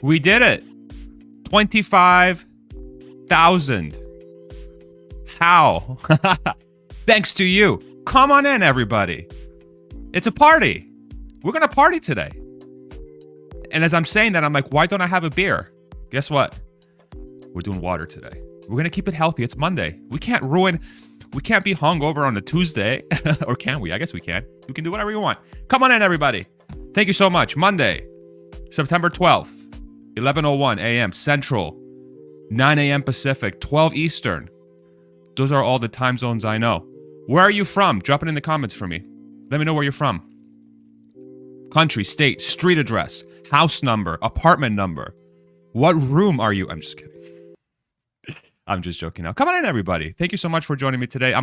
We did it. 25,000. How? Thanks to you. Come on in, everybody. It's a party. We're going to party today. And as I'm saying that, I'm like, why don't I have a beer? Guess what? We're doing water today. We're going to keep it healthy. It's Monday. We can't be hungover on a Tuesday. Or can we? I guess we can. We can do whatever you want. Come on in, everybody. Thank you so much. Monday, September 12th, 11:01 a.m. Central, 9 a.m. Pacific, 12 Eastern. Those are all the time zones I know. Where are you from? Drop it in the comments for me. Let me know where you're from. Country, state, street address, house number, apartment number. What room are you? I'm just kidding. I'm just joking now. Come on in, everybody. Thank you so much for joining me today.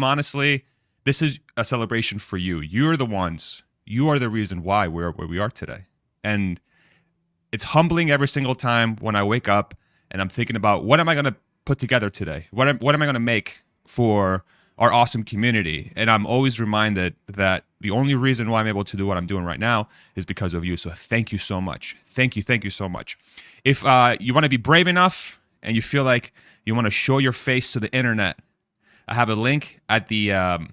This is a celebration for you. You're the ones. You are the reason why we're where we are today. And it's humbling every single time when I wake up and I'm thinking about what am I going to put together today? What am I going to make for our awesome community? And I'm always reminded that the only reason why I'm able to do what I'm doing right now is because of you. So thank you so much. Thank you so much. If you want to be brave enough and you feel like you want to show your face to the internet, I have a link at the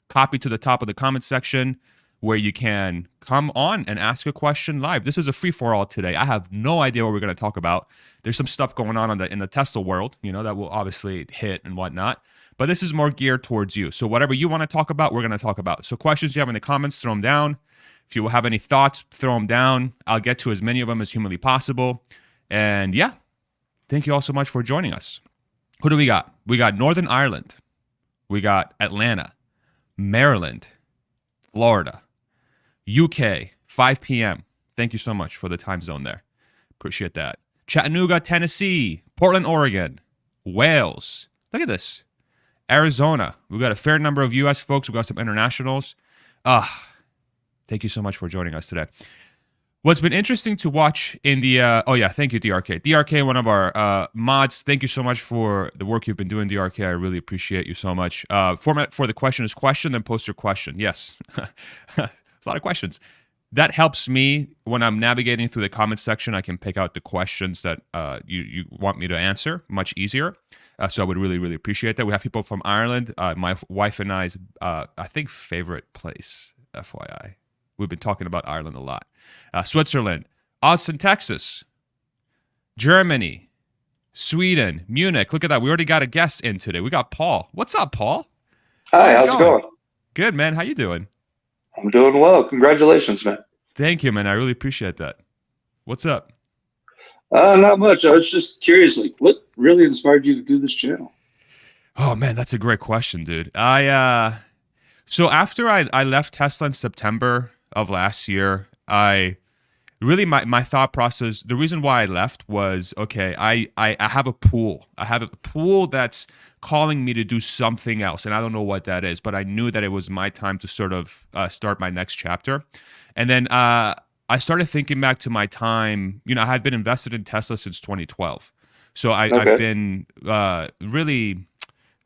copy to the top of the comment section where you can come on and ask a question live. This is a free-for-all today. I have no idea what we're going to talk about. There's some stuff going on in the Tesla world, that will obviously hit and whatnot. But this is more geared towards you. So whatever you want to talk about, we're going to talk about. So questions you have in the comments, throw them down. If you have any thoughts, throw them down. I'll get to as many of them as humanly possible. And yeah, thank you all so much for joining us. Who do we got? We got Northern Ireland. We got Atlanta, Maryland, Florida, UK, 5 p.m. Thank you so much for the time zone there. Appreciate that. Chattanooga, Tennessee, Portland, Oregon, Wales. Look at this. Arizona. We've got a fair number of U.S. folks. We've got some internationals. Thank you so much for joining us today. What's been interesting to watch in the... thank you, DRK. DRK, one of our mods. Thank you so much for the work you've been doing, DRK. I really appreciate you so much. Format for the question is question, then post your question. Yes. A lot of questions. That helps me when I'm navigating through the comments section. I can pick out the questions that you want me to answer much easier. So I would really, really appreciate that. We have people from Ireland. My wife and I's, I think, favorite place, FYI. We've been talking about Ireland a lot. Switzerland, Austin, Texas, Germany, Sweden, Munich. Look at that. We already got a guest in today. We got Paul. What's up, Paul? Hi, how's it going? Good, man. How you doing? I'm doing well. Congratulations, man. Thank you, man. I really appreciate that. What's up? Not much. I was just curious, what really inspired you to do this channel? Oh, man, that's a great question, dude. So after I left Tesla in September of last year, my thought process, the reason why I left was, okay, I have a pool. I have a pool that's calling me to do something else, and I don't know what that is, but I knew that it was my time to sort of start my next chapter. And then I started thinking back to my time. I had been invested in Tesla since 2012. So I've been really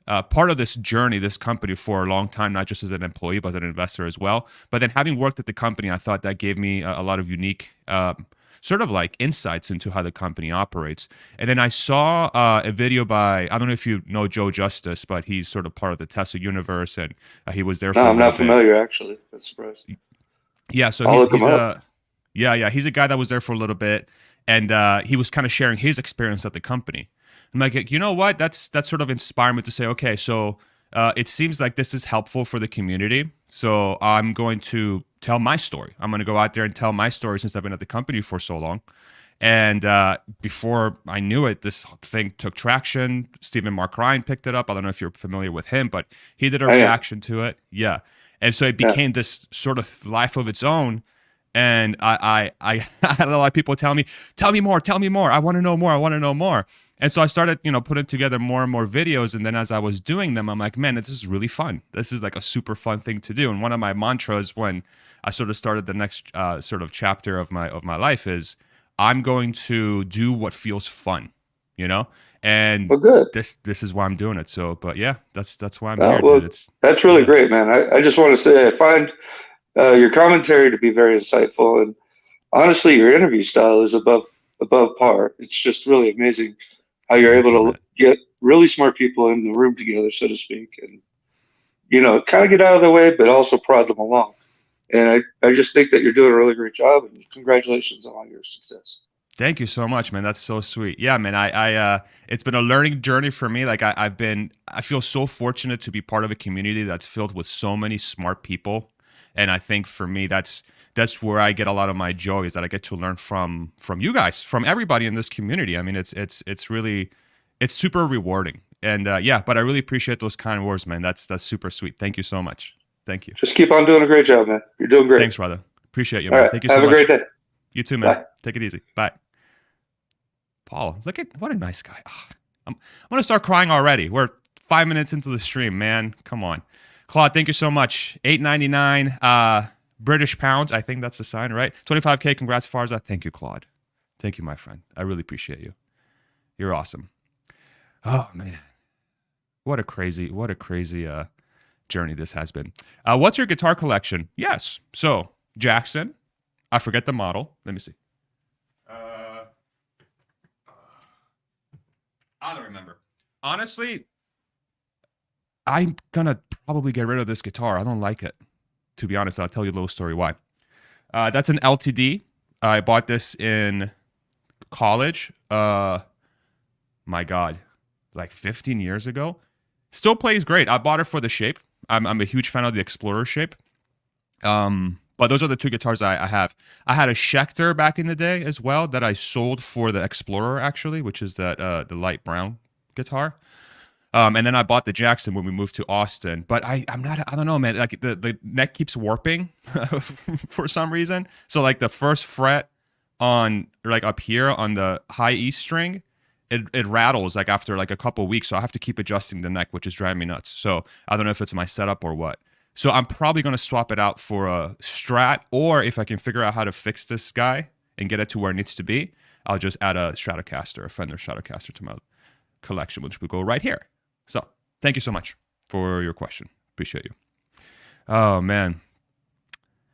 part of this journey, this company for a long time, not just as an employee, but as an investor as well. But then having worked at the company, I thought that gave me a lot of unique sort of like insights into how the company operates. And then I saw a video by, I don't know if you know Joe Justice, but he's sort of part of the Tesla universe, and he was there for I'm not familiar, actually. That's surprising. Yeah, so he's a guy that was there for a little bit, and he was kind of sharing his experience at the company. I'm like, you know what? That's sort of inspired me to say, okay, so it seems like this is helpful for the community. So I'm going to tell my story. I'm going to go out there and tell my story since I've been at the company for so long. And before I knew it, this thing took traction. Stephen Mark Ryan picked it up. I don't know if you're familiar with him, but he did a reaction to it. Yeah. And so it became this sort of life of its own. And I had a lot of people tell me more. I want to know more. And so I started, putting together more and more videos. And then as I was doing them, I'm like, man, this is really fun. This is like a super fun thing to do. And one of my mantras when I sort of started the next sort of chapter of my life is, I'm going to do what feels fun, And this is why I'm doing it. So, but yeah, that's why I'm here. Well, dude. That's really great, man. I just want to say I find your commentary to be very insightful, and honestly, your interview style is above above par. It's just really amazing how you're Thank you, able man. to get really smart people in the room together, so to speak, and kind of get out of their way, but also prod them along. And I just think that you're doing a really great job, and congratulations on all your success. Thank you so much, man. That's so sweet. Yeah, man. It's been a learning journey for me. Like I feel so fortunate to be part of a community that's filled with so many smart people, and I think for me, that's where I get a lot of my joy is that I get to learn from you guys, from everybody in this community. I mean, it's really, it's super rewarding, and yeah. But I really appreciate those kind words, man. That's super sweet. Thank you so much. Thank you. Just keep on doing a great job, man. You're doing great. Thanks, brother. Appreciate you, All man. right. Thank you so much. Have a great day. You too, man. Bye. Take it easy. Bye. Paul, look at what a nice guy. Oh, I'm gonna start crying already. We're 5 minutes into the stream, man. Come on, Claude. Thank you so much. $8.99 British pounds. I think that's the sign, right? 25K. Congrats, Farza. Thank you, Claude. Thank you, my friend. I really appreciate you. You're awesome. Oh man, what a crazy journey this has been. What's your guitar collection? Yes. So Jackson. I forget the model. Let me see. I don't remember. Honestly, I'm gonna probably get rid of this guitar. I don't like it. To be honest, I'll tell you a little story why. That's an LTD. I bought this in college. My God, like 15 years ago. Still plays great. I bought it for the shape. I'm a huge fan of the Explorer shape. But those are the two guitars I have. I had a Schecter back in the day as well that I sold for the Explorer, actually, which is that the light brown guitar. And then I bought the Jackson when we moved to Austin. But I don't know, man. Like the neck keeps warping for some reason. So like the first fret on like up here on the high E string, it rattles like after like a couple weeks. So I have to keep adjusting the neck, which is driving me nuts. So I don't know if it's my setup or what. So I'm probably going to swap it out for a Strat, or if I can figure out how to fix this guy and get it to where it needs to be, I'll just add a Stratocaster, a Fender Stratocaster to my collection, which will go right here. So thank you so much for your question. Appreciate you. Oh, man.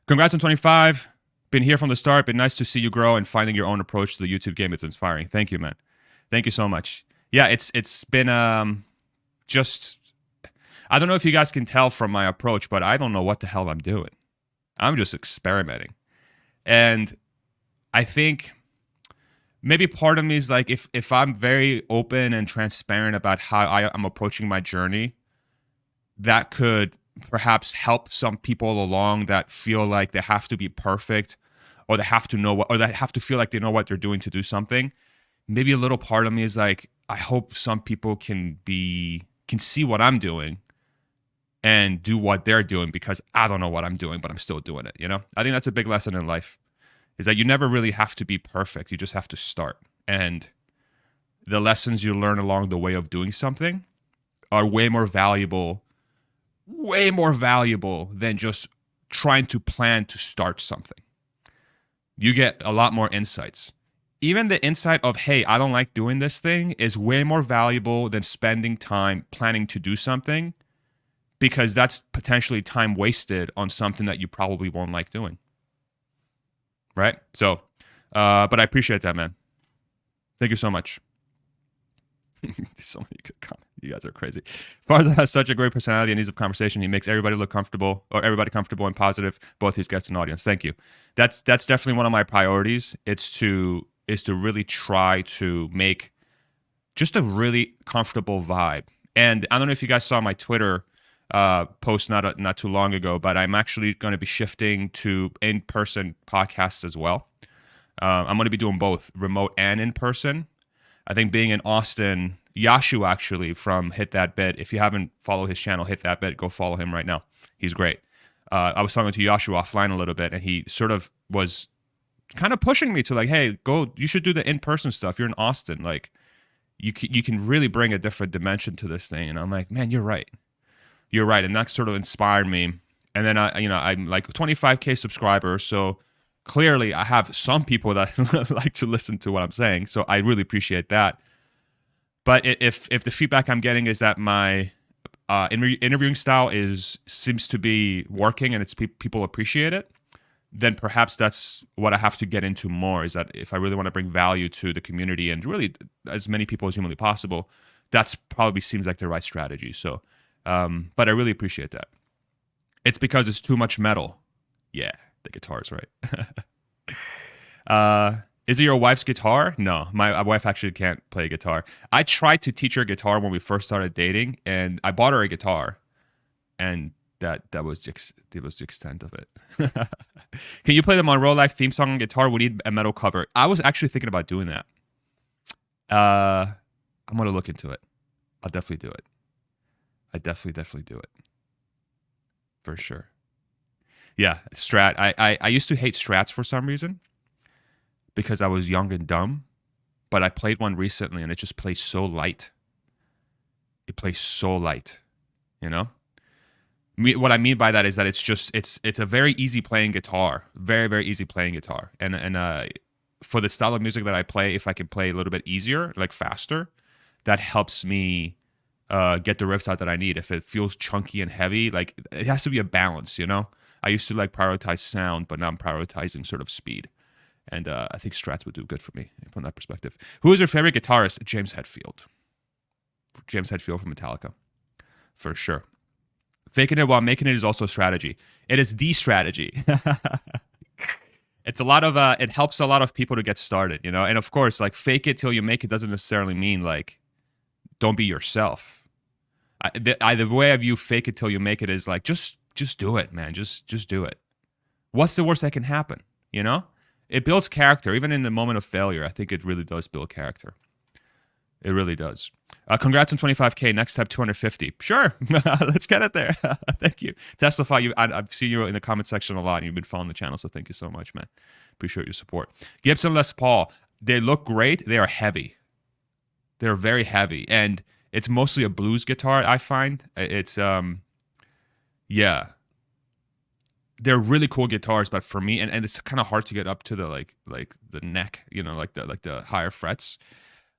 Congrats on 25. Been here from the start. Been nice to see you grow and finding your own approach to the YouTube game. It's inspiring. Thank you, man. Thank you so much. Yeah, it's been just... I don't know if you guys can tell from my approach, but I don't know what the hell I'm doing. I'm just experimenting. And I think maybe part of me is like, if I'm very open and transparent about how I'm approaching my journey, that could perhaps help some people along that feel like they have to be perfect, or they have to know what, or they have to feel like they know what they're doing to do something. Maybe a little part of me is like, I hope some people can see what I'm doing and do what they're doing, because I don't know what I'm doing, but I'm still doing it, you know? I think that's a big lesson in life, is that you never really have to be perfect. You just have to start. And the lessons you learn along the way of doing something are way more valuable than just trying to plan to start something. You get a lot more insights. Even the insight of, hey, I don't like doing this thing, is way more valuable than spending time planning to do something, because that's potentially time wasted on something that you probably won't like doing. Right? So, but I appreciate that, man. Thank you so much. So many good comments. You guys are crazy. Farza has such a great personality and ease of conversation. He makes everybody look comfortable, or everybody comfortable and positive, both his guests and audience. Thank you. That's definitely one of my priorities. It's to really try to make just a really comfortable vibe. And I don't know if you guys saw my Twitter post not too long ago, but I'm actually going to be shifting to in-person podcasts as well. I'm going to be doing both remote and in-person. I think being in Austin, Yashu actually from Hit That Bit, if you haven't followed his channel, Hit That Bit, go follow him right now. He's great. I was talking to Yashu offline a little bit, and he sort of was kind of pushing me to like, hey, you should do the in-person stuff. You're in Austin. Like, you can really bring a different dimension to this thing. And I'm like, man, you're right. You're right. And that sort of inspired me. And then I'm like 25K subscribers. So clearly I have some people that like to listen to what I'm saying. So I really appreciate that. But if the feedback I'm getting is that my interviewing style seems to be working and people appreciate it, then perhaps that's what I have to get into more, is that if I really want to bring value to the community and really as many people as humanly possible, that's probably seems like the right strategy. So, but I really appreciate that. It's because it's too much metal. Yeah, the guitar's right. Is it your wife's guitar? No, my wife actually can't play guitar. I tried to teach her guitar when we first started dating, and I bought her a guitar, and that was the extent of it. Can you play the Monroe Life theme song on guitar? We need a metal cover. I was actually thinking about doing that. I'm gonna look into it. I'll definitely do it. I definitely do it. For sure. Yeah, Strat. I used to hate Strats for some reason because I was young and dumb, but I played one recently and it just plays so light. It plays so light, you know? What I mean by that is that it's a very easy playing guitar, very, very easy playing guitar. And for the style of music that I play, if I can play a little bit easier, like faster, that helps me get the riffs out that I need. If it feels chunky and heavy, like it has to be a balance, you know? I used to like prioritize sound, but now I'm prioritizing sort of speed. And I think Strats would do good for me from that perspective. Who is your favorite guitarist? James Hetfield. James Hetfield from Metallica, for sure. Faking it while making it is also a strategy. It is the strategy. It's a lot of, it helps a lot of people to get started, you know? And of course, like fake it till you make it doesn't necessarily mean like, don't be yourself. The way I view fake it till you make it is like, just do it, man. Just do it. What's the worst that can happen, you know? It builds character. Even in the moment of failure, I think it really does build character. It really does. Congrats on 25K. Next step, 250. Sure. Let's get it there. Thank you. Teslify, I've seen you in the comment section a lot, and you've been following the channel, so thank you so much, man. Appreciate your support. Gibson Les Paul. They look great. They are heavy. They're very heavy. And it's mostly a blues guitar, I find. It's, yeah. They're really cool guitars, but for me, and it's kind of hard to get up to the like the neck, you know, like the higher frets.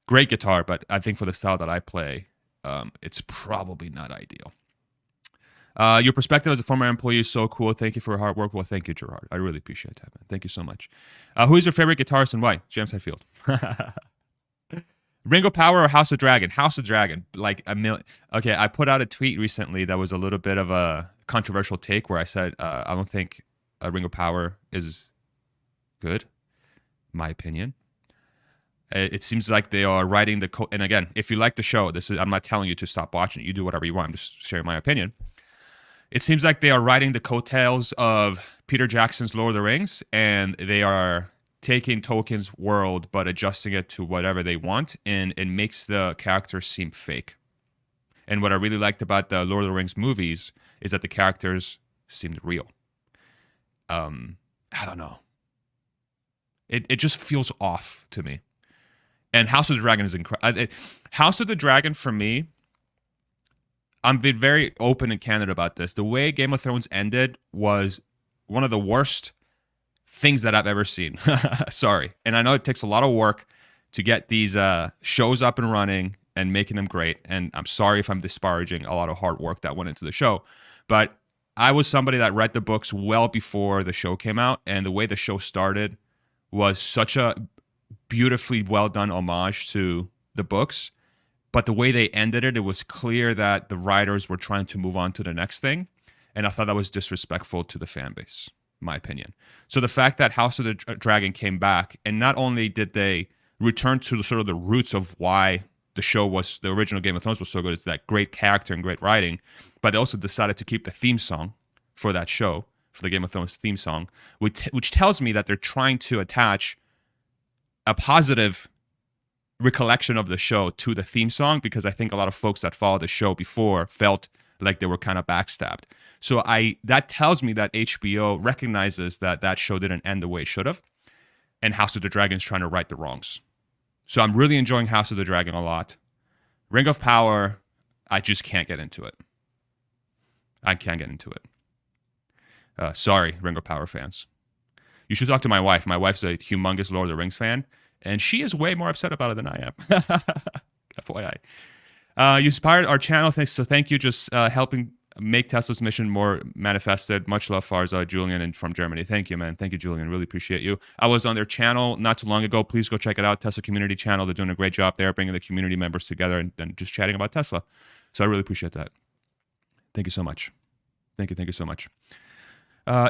Great guitar, but I think for the style that I play, it's probably not ideal. Your perspective as a former employee is so cool. Thank you for your hard work. Well, thank you, Gerard. I really appreciate that, man. Thank you so much. Who is your favorite guitarist and why? James Hetfield. Ringo Power or House of Dragon? House of Dragon, like a million. Okay, I put out a tweet recently that was a little bit of a controversial take where I said I don't think Ringo Power is good, my opinion. It seems like they are writing the and again, if you like the show, I'm not telling you to stop watching it. You do whatever you want. I'm just sharing my opinion. It seems like they are riding the coattails of Peter Jackson's Lord of the Rings, and they are taking Tolkien's world but adjusting it to whatever they want, and it makes the characters seem fake. And what I really liked about the Lord of the Rings movies is that the characters seemed real. I don't know. It just feels off to me. And House of the Dragon is incredible. House of the Dragon, for me, I'm being very open and candid about this. The way Game of Thrones ended was one of the worst things that I've ever seen. Sorry. And I know it takes a lot of work to get these shows up and running and making them great. And I'm sorry if I'm disparaging a lot of hard work that went into the show. But I was somebody that read the books well before the show came out. And the way the show started was such a beautifully well done homage to the books, but the way they ended it, it was clear that the writers were trying to move on to the next thing, and I thought that was disrespectful to the fan base, my opinion. So the fact that House of the Dragon came back, and not only did they return to sort of the roots of why the show was, the original Game of Thrones was so good, it's that great character and great writing, but they also decided to keep the theme song for that show, for the Game of Thrones theme song, which tells me that they're trying to attach a positive recollection of the show to the theme song, because I think a lot of folks that followed the show before felt like they were kind of backstabbed. So that tells me that HBO recognizes that that show didn't end the way it should have, and House of the Dragon is trying to right the wrongs. So I'm really enjoying House of the Dragon a lot. Ring of Power, I just can't get into it. I can't get into it. Sorry, Ring of Power fans. You should talk to my wife. My wife's a humongous Lord of the Rings fan, and she is way more upset about it than I am. FYI. You inspired our channel, so thank you. Just helping make Tesla's mission more manifested. Much love, Farza, Julian, and from Germany. Thank you, man. Thank you, Julian. Really appreciate you. I was on their channel not too long ago. Please go check it out. Tesla community channel. They're doing a great job there, bringing the community members together and just chatting about Tesla. So I really appreciate that. Thank you so much. Thank you so much.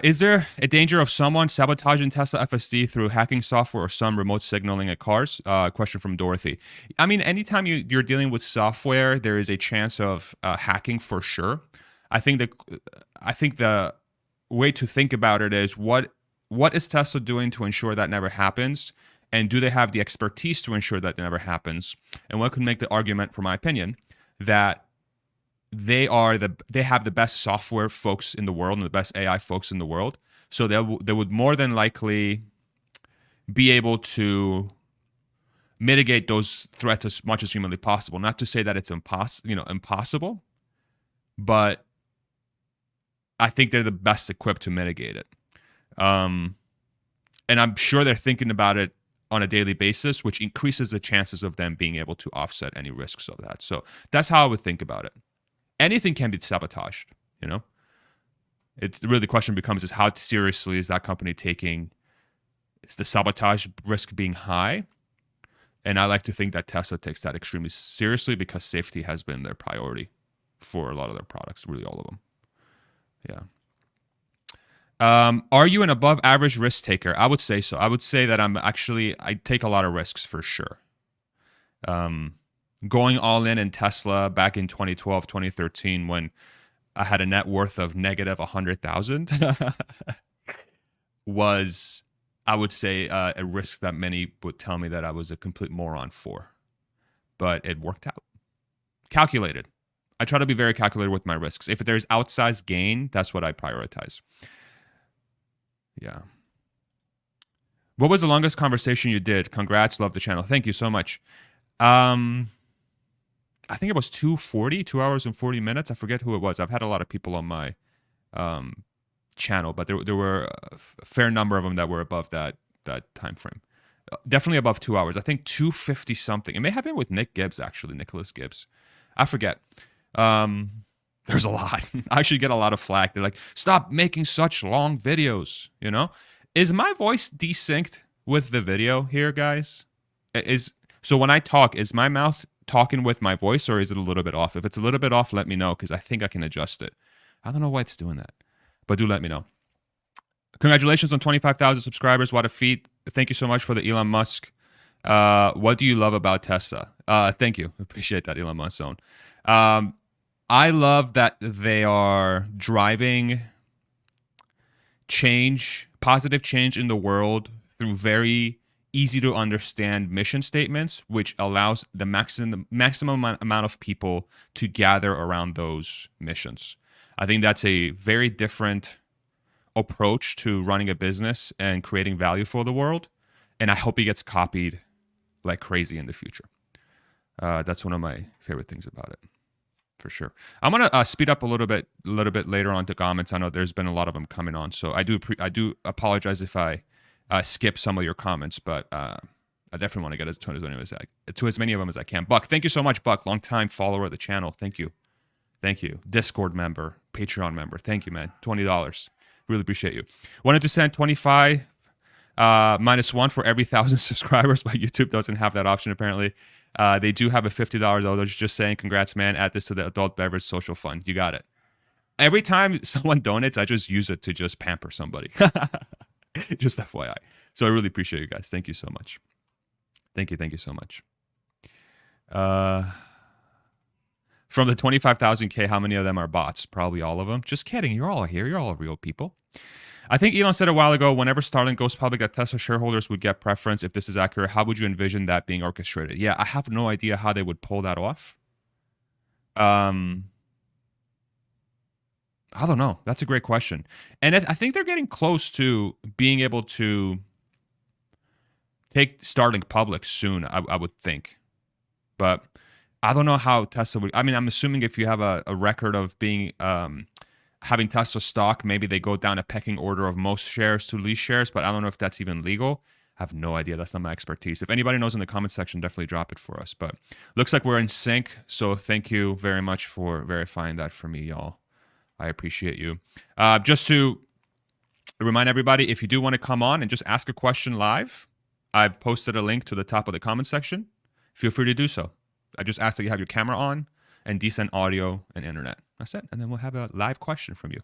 Is there a danger of someone sabotaging Tesla FSD through hacking software or some remote signaling at cars? Question from Dorothy. I mean, anytime you're dealing with software, there is a chance of hacking for sure. I think the way to think about it is what is Tesla doing to ensure that never happens, and do they have the expertise to ensure that never happens? And one could make the argument, from my opinion, that they have the best software folks in the world and the best AI folks in the world. So they would more than likely be able to mitigate those threats as much as humanly possible. Not to say that it's impossible, but I think they're the best equipped to mitigate it. And I'm sure they're thinking about it on a daily basis, which increases the chances of them being able to offset any risks of that. So that's how I would think about it. Anything can be sabotaged, you know? It's really the question becomes is how seriously is that company taking, is the sabotage risk being high? And I like to think that Tesla takes that extremely seriously because safety has been their priority for a lot of their products, really all of them. Yeah. Are you an above average risk taker? I would say so. I would say that I take a lot of risks for sure. Going all in Tesla back in 2012, 2013, when I had a net worth of negative 100,000 was, I would say, a risk that many would tell me that I was a complete moron for. But it worked out. Calculated. I try to be very calculated with my risks. If there's outsized gain, that's what I prioritize. Yeah. What was the longest conversation you did? Congrats. Love the channel. Thank you so much. I think it was 2 hours and 40 minutes. I forget who it was. I've had a lot of people on my channel, but there were a fair number of them that were above that time frame. Definitely above 2 hours. I think 250 something. It may have been with Nick Gibbs, actually, Nicholas Gibbs. I forget. There's a lot. I actually get a lot of flack. They're like, stop making such long videos, you know? Is my voice desynced with the video here, guys? So when I talk, is my mouth talking with my voice, or is it a little bit off? If it's a little bit off, let me know, because I think I can adjust it. I don't know why it's doing that, but do let me know. Congratulations on 25,000 subscribers. What a feat. Thank you so much for the Elon Musk. What do you love about Tesla? Thank you. Appreciate that, Elon Musk zone. I love that they are driving change, positive change in the world through very easy to understand mission statements, which allows the maximum amount of people to gather around those missions. I think that's a very different approach to running a business and creating value for the world. And I hope he gets copied like crazy in the future. That's one of my favorite things about it, for sure. I'm gonna speed up a little bit later on to comments. I know there's been a lot of them coming on, so I do apologize if I skip some of your comments, but I definitely want to get to as many of them as I can. Buck, thank you so much, Buck, longtime follower of the channel. Thank you. Discord member, Patreon member. Thank you, man. $20. Really appreciate you. Wanted to send 25 minus 1 for every 1,000 subscribers, but YouTube doesn't have that option apparently. They do have a $50 though. They're just saying, congrats, man. Add this to the adult beverage social fund. You got it. Every time someone donates, I just use it to just pamper somebody. Just FYI. So I really appreciate you guys. Thank you so much. Thank you so much. From the 25,000K, how many of them are bots? Probably all of them. Just kidding. You're all here. You're all real people. I think Elon said a while ago, whenever Starlink goes public, that Tesla shareholders would get preference. If this is accurate, how would you envision that being orchestrated? Yeah, I have no idea how they would pull that off. I don't know. That's a great question. And I think they're getting close to being able to take Starlink public soon, I would think. But I don't know how Tesla would. I mean, I'm assuming if you have a record of being having Tesla stock, maybe they go down a pecking order of most shares to least shares, but I don't know if that's even legal. I have no idea. That's not my expertise. If anybody knows in the comment section, definitely drop it for us. But looks like we're in sync, so thank you very much for verifying that for me, y'all. I appreciate you. Just to remind everybody, if you do want to come on and just ask a question live, I've posted a link to the top of the comment section. Feel free to do so. I just ask that you have your camera on and decent audio and internet. That's it. And then we'll have a live question from you.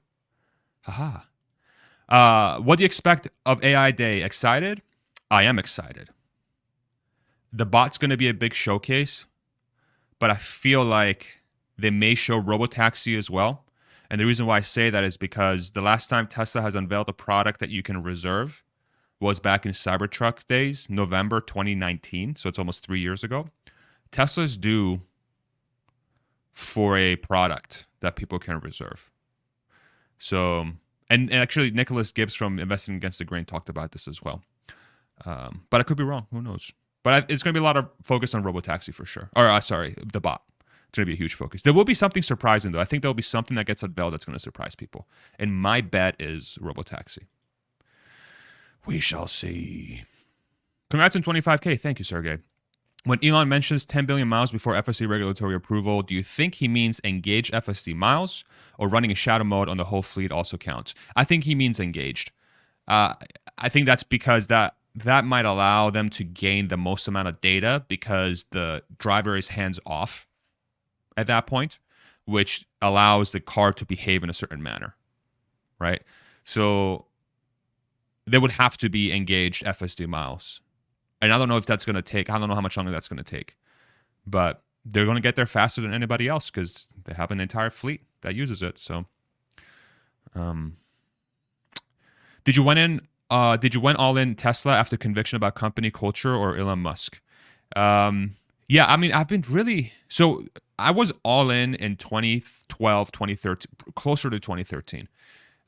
Haha. What do you expect of AI Day? Excited? I am excited. The bot's going to be a big showcase, but I feel like they may show robotaxi as well. And the reason why I say that is because the last time Tesla has unveiled a product that you can reserve was back in Cybertruck days, November 2019. So it's almost 3 years ago. Tesla's due for a product that people can reserve. So, and actually Nicholas Gibbs from Investing Against the Grain talked about this as well. But I could be wrong. Who knows? But it's going to be a lot of focus on robotaxi for sure. Or sorry, the bot. It's going to be a huge focus. There will be something surprising, though. I think there'll be something that gets unveiled that's going to surprise people. And my bet is robotaxi. We shall see. Congrats on 25K. Thank you, Sergey. When Elon mentions 10 billion miles before FSD regulatory approval, do you think he means engaged FSD miles or running a shadow mode on the whole fleet also counts? I think he means engaged. I think that's because that might allow them to gain the most amount of data because the driver is hands off at that point, which allows the car to behave in a certain manner, right? So there would have to be engaged FSD miles. And I don't know if that's going to take, I don't know how much longer that's going to take, but they're going to get there faster than anybody else because they have an entire fleet that uses it. So, did you went all in Tesla after conviction about company culture or Elon Musk? Yeah, I mean, I've been really, so I was all in 2012, 2013, closer to 2013.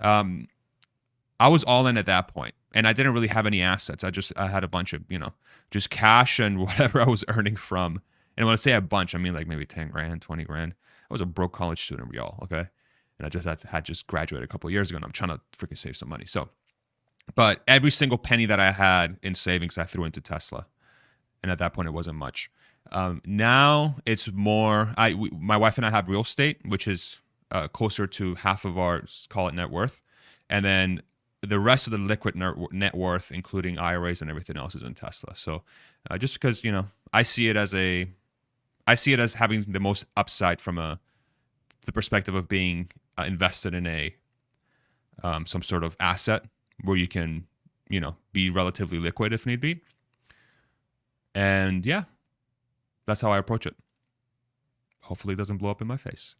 I was all in at that point, and I didn't really have any assets. I had a bunch of, just cash and whatever I was earning from. And when I say a bunch, I mean like maybe 10 grand, 20 grand. I was a broke college student, y'all, okay? And I just had just graduated a couple of years ago, and I'm trying to freaking save some money. So, but every single penny that I had in savings, I threw into Tesla. And at that point, it wasn't much. Now it's more, my wife and I have real estate, which is closer to half of our, call it net worth. And then the rest of the liquid net worth, including IRAs and everything else, is in Tesla. So just because, I see it as having the most upside from the perspective of being invested in some sort of asset where you can, be relatively liquid if need be. And yeah, that's how I approach it. Hopefully it doesn't blow up in my face.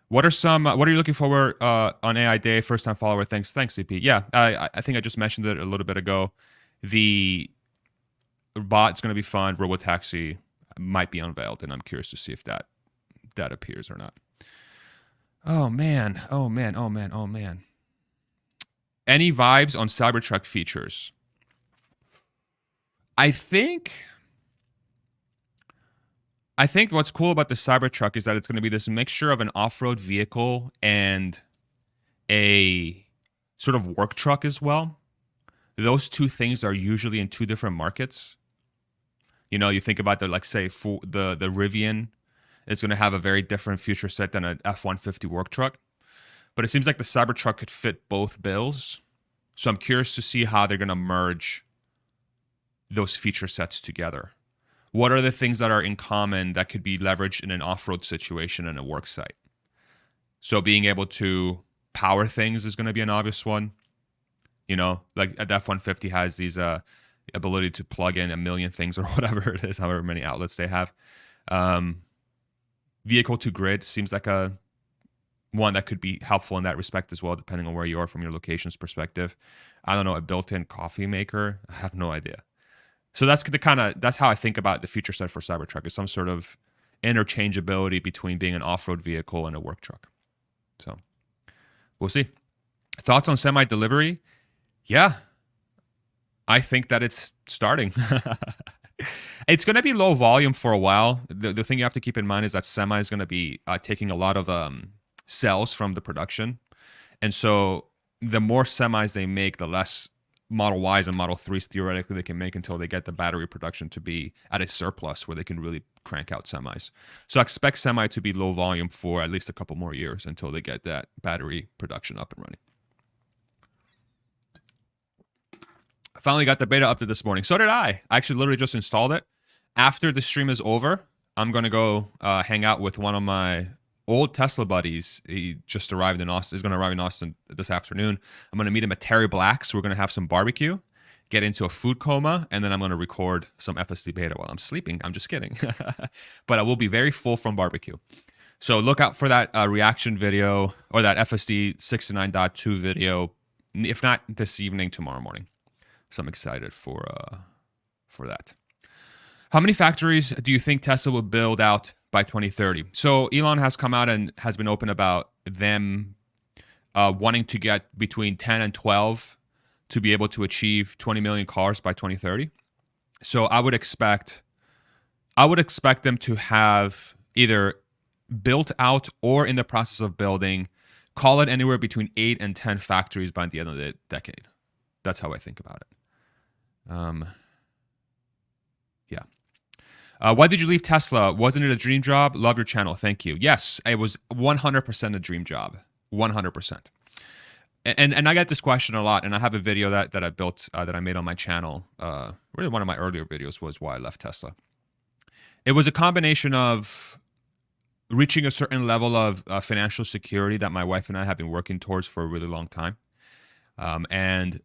What are you looking for on AI Day? First time follower. Thanks, CP. Yeah, I think I just mentioned it a little bit ago. The bot's going to be fun. Robotaxi might be unveiled, and I'm curious to see if that appears or not. Oh man. Any vibes on Cybertruck features? I think what's cool about the Cybertruck is that it's going to be this mixture of an off-road vehicle and a sort of work truck as well. Those two things are usually in two different markets. You think about the Rivian is going to have a very different feature set than an F-150 work truck. But it seems like the Cybertruck could fit both bills. So I'm curious to see how they're going to merge those feature sets together. What are the things that are in common that could be leveraged in an off-road situation in a work site? So being able to power things is going to be an obvious one. Like a F-150 has these ability to plug in 1 million things or whatever it is, however many outlets they have. Vehicle to grid seems like one that could be helpful in that respect as well, depending on where you are from your location's perspective. I don't know, a built-in coffee maker? I have no idea. So that's how I think about the feature set for Cybertruck, is some sort of interchangeability between being an off-road vehicle and a work truck. So we'll see. Thoughts on semi-delivery? Yeah, I think that it's starting. It's going to be low volume for a while. The thing you have to keep in mind is that semi is going to be taking a lot of cells from the production. And so the more semis they make, the less Model Ys and Model 3s theoretically they can make until they get the battery production to be at a surplus where they can really crank out semis. So I expect semi to be low volume for at least a couple more years until they get that battery production up and running. I finally got the beta update this morning. So did I. I actually literally just installed it. After the stream is over, I'm going to go hang out with one of my old Tesla buddies. He just arrived in Austin. He's going to arrive in Austin this afternoon. I'm going to meet him at Terry Black's. We're going to have some barbecue, get into a food coma, and then I'm going to record some FSD beta while I'm sleeping. I'm just kidding. But I will be very full from barbecue. So look out for that reaction video or that FSD 69.2 video, if not this evening, tomorrow morning. So I'm excited for that. How many factories do you think Tesla will build out by 2030? So Elon has come out and has been open about them wanting to get between 10 and 12 to be able to achieve 20 million cars by 2030. So I would expect them to have either built out or in the process of building, call it anywhere between 8 and 10 factories by the end of the decade. That's how I think about it. Yeah. Why did you leave Tesla? Wasn't it a dream job? Love your channel. Thank you. Yes, it was 100% a dream job. 100%. And I get this question a lot, and I have a video that I built, that I made on my channel. Really one of my earlier videos was why I left Tesla. It was a combination of reaching a certain level of financial security that my wife and I have been working towards for a really long time. And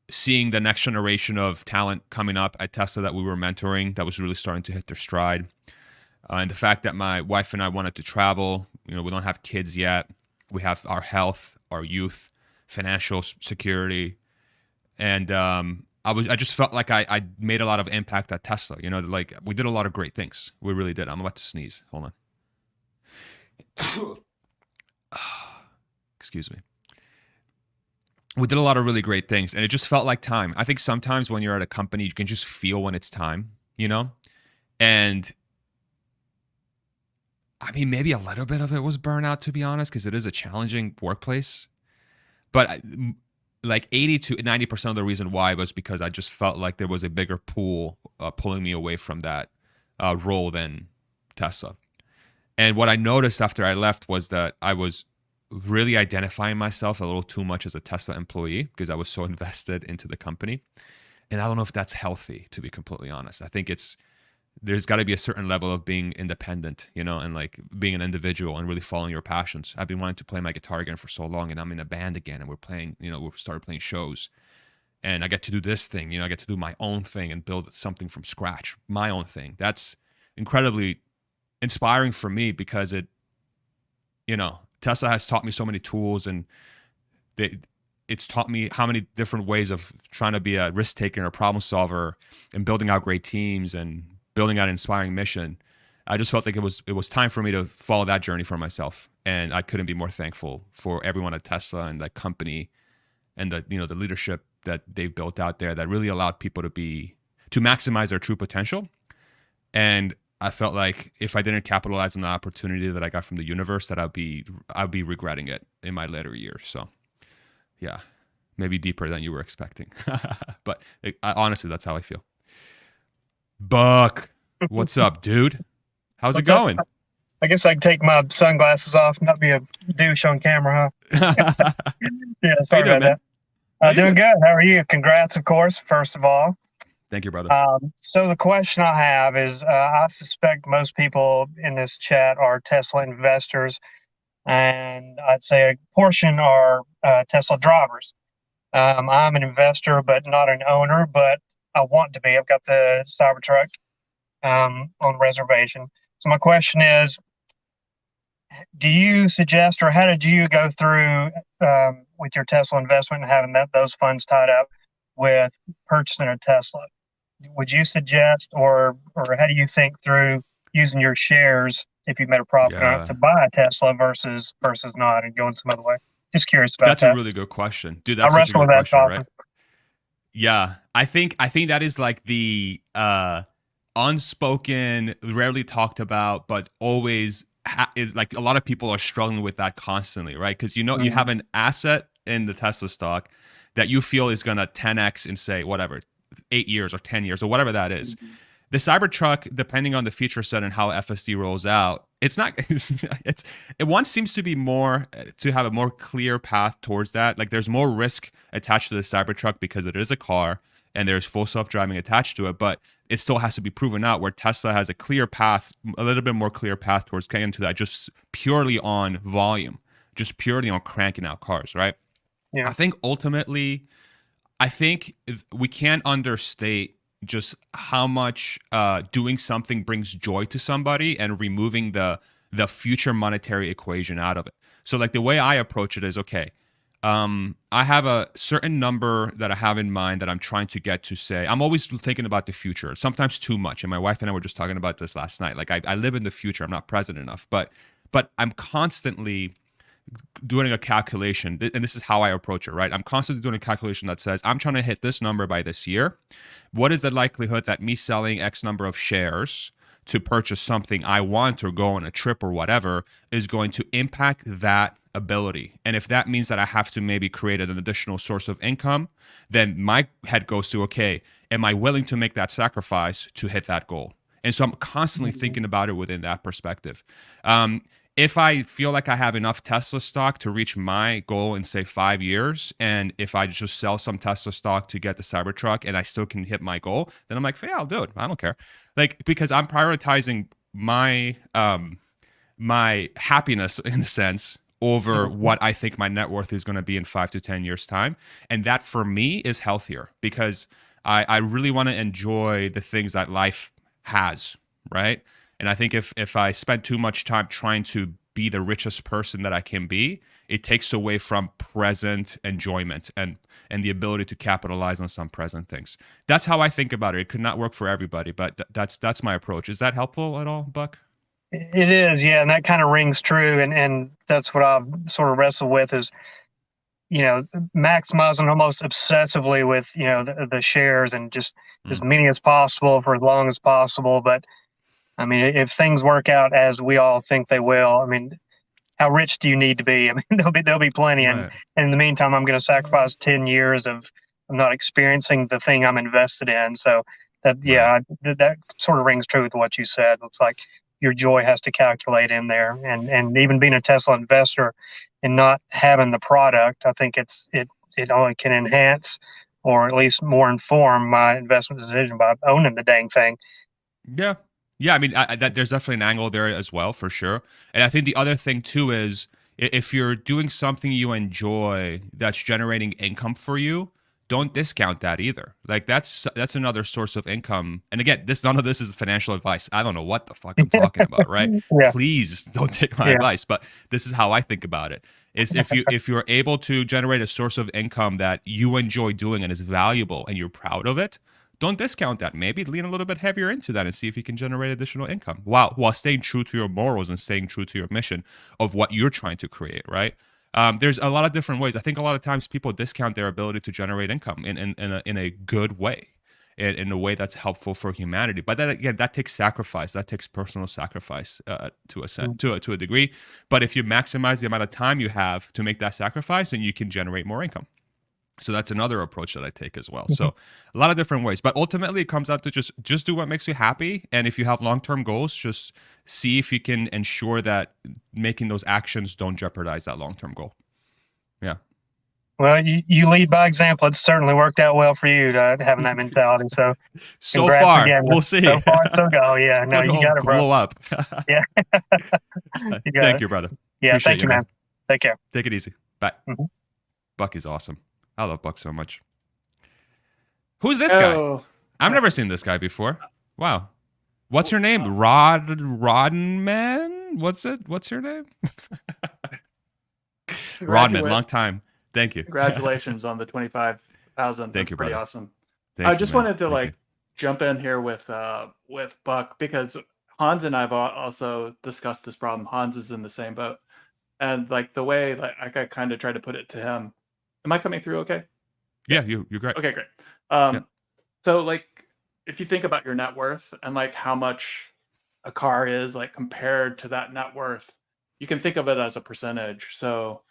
seeing the next generation of talent coming up at Tesla that we were mentoring that was really starting to hit their stride. And the fact that my wife and I wanted to travel, we don't have kids yet. We have our health, our youth, financial security. And I just felt like I made a lot of impact at Tesla. Like we did a lot of great things. We really did. I'm about to sneeze. Hold on. Excuse me. We did a lot of really great things, and it just felt like time. I think sometimes when you're at a company, you can just feel when it's time, And I mean, maybe a little bit of it was burnout, to be honest, because it is a challenging workplace. But like 80 to 90% of the reason why was because I just felt like there was a bigger pool pulling me away from that role than Tesla. And what I noticed after I left was that I was really identifying myself a little too much as a Tesla employee because I was so invested into the company. And I don't know if that's healthy, to be completely honest. I think there's got to be a certain level of being independent, and like being an individual and really following your passions. I've been wanting to play my guitar again for so long, and I'm in a band again, and we're playing, we started playing shows, and I get to do this thing, I get to do my own thing and build something from scratch, my own thing. That's incredibly inspiring for me because Tesla has taught me so many tools, and it's taught me how many different ways of trying to be a risk taker and a problem solver and building out great teams and building out an inspiring mission. I just felt like it was time for me to follow that journey for myself. And I couldn't be more thankful for everyone at Tesla and that company and the leadership that they've built out there that really allowed people to maximize their true potential. And I felt like if I didn't capitalize on the opportunity that I got from the universe, that I'd be regretting it in my later years. So, yeah, maybe deeper than you were expecting, but honestly, that's how I feel. Buck, what's up, dude? How's it going? I guess I can take my sunglasses off, not be a douche on camera, huh? Yeah, sorry about that. Doing good. How are you? Congrats, of course, first of all. Thank you, brother. So the question I have is, I suspect most people in this chat are Tesla investors, and I'd say a portion are Tesla drivers. I'm an investor, but not an owner, but I want to be. I've got the Cybertruck on reservation. So my question is, do you suggest, or how did you go through with your Tesla investment and having those funds tied up with purchasing a Tesla? Would you suggest, or how do you think through using your shares if you made a profit on it to buy a Tesla versus not and going some other way? Just curious about that. That's a really good question, dude. That's such a good question, right? Yeah, I think that is like the unspoken, rarely talked about, but always is like a lot of people are struggling with that constantly, right? Because you have an asset in the Tesla stock. that you feel is going to 10x in, say, whatever, 8 years or 10 years or whatever that is. The Cybertruck, depending on the feature set and how FSD rolls out, it's not. One seems to be more to have a more clear path towards that. Like there's more risk attached to the Cybertruck because it is a car and there's full self-driving attached to it, but it still has to be proven out. Where Tesla has a clear path, a little bit more clear path towards getting into that, just purely on volume, just purely on cranking out cars, right? Yeah. I think ultimately, we can't understate just how much doing something brings joy to somebody and removing the future monetary equation out of it. So like the way I approach it is, okay, I have a certain number that I have in mind that I'm trying to get to. Say, I'm always thinking about the future, sometimes too much. And my wife and I were just talking about this last night. Like I live in the future. I'm not present enough, but I'm constantly doing a calculation, and this is how I approach it, right? I'm constantly doing a calculation that says, I'm trying to hit this number by this year. What is the likelihood that me selling X number of shares to purchase something I want or go on a trip or whatever is going to impact that ability? And if that means that I have to maybe create an additional source of income, then my head goes to, okay, am I willing to make that sacrifice to hit that goal? And so I'm constantly thinking about it within that perspective. If I feel like I have enough Tesla stock to reach my goal in, say, 5 years, and if I just sell some Tesla stock to get the Cybertruck and I still can hit my goal, then I'm like, yeah, I'll do it. I don't care. Like, because I'm prioritizing my my happiness, in a sense, over what I think my net worth is going to be in 5 to 10 years time. And that for me is healthier, because I really want to enjoy the things that life has, right? And I think if I spend too much time trying to be the richest person that I can be, it takes away from present enjoyment and the ability to capitalize on some present things. That's how I think about it. It could not work for everybody, but that's my approach. Is that helpful at all, Buck? It is, yeah, and that kind of rings true, and that's what I've sort of wrestled with is, maximizing almost obsessively with, the shares and just as many as possible for as long as possible. But I mean, if things work out as we all think they will, I mean, how rich do you need to be? I mean, there'll be plenty. Right. And in the meantime, I'm going to sacrifice 10 years of not experiencing the thing I'm invested in. So that, that sort of rings true with what you said. Looks like your joy has to calculate in there. And even being a Tesla investor and not having the product, I think it only can enhance or at least more inform my investment decision by owning the dang thing. Yeah. Yeah, I mean, there's definitely an angle there as well, for sure. And I think the other thing too is, if you're doing something you enjoy that's generating income for you, don't discount that either. Like that's another source of income. And again, none of this is financial advice. I don't know what the fuck I'm talking about, right? Yeah. Please don't take my advice, but this is how I think about it. Is if you're able to generate a source of income that you enjoy doing and is valuable and you're proud of it, don't discount that. Maybe lean a little bit heavier into that and see if you can generate additional income while staying true to your morals and staying true to your mission of what you're trying to create, right? There's a lot of different ways. I think a lot of times people discount their ability to generate income in a good way, in a way that's helpful for humanity. But then again, that takes sacrifice. That takes personal sacrifice to a degree. But if you maximize the amount of time you have to make that sacrifice, then you can generate more income. So that's another approach that I take as well. So a lot of different ways, but ultimately it comes out to just do what makes you happy. And if you have long-term goals, just see if you can ensure that making those actions don't jeopardize that long-term goal. Yeah. Well, you lead by example. It's certainly worked out well for you having that mentality. So far, again. We'll see. So far, so go. Yeah, no, you got it, bro. Blow up. Yeah. Thank you, brother. Yeah, Appreciate thank you, man. Take care. Take it easy. Bye. Mm-hmm. Buck is awesome. I love Buck so much. Who's this guy? I've never seen this guy before. Wow. What's your name? Rodman? What's your name? Rodman, long time. Thank you. Congratulations on the 25,000. Thank you, brother. Pretty awesome. I just wanted to jump in here with Buck, because Hans and I've also discussed this problem. Hans is in the same boat, and the way I kind of tried to put it to him. Am I coming through okay? Yeah, you're great. Okay, great. So if you think about your net worth and how much a car is compared to that net worth, you can think of it as a percentage. So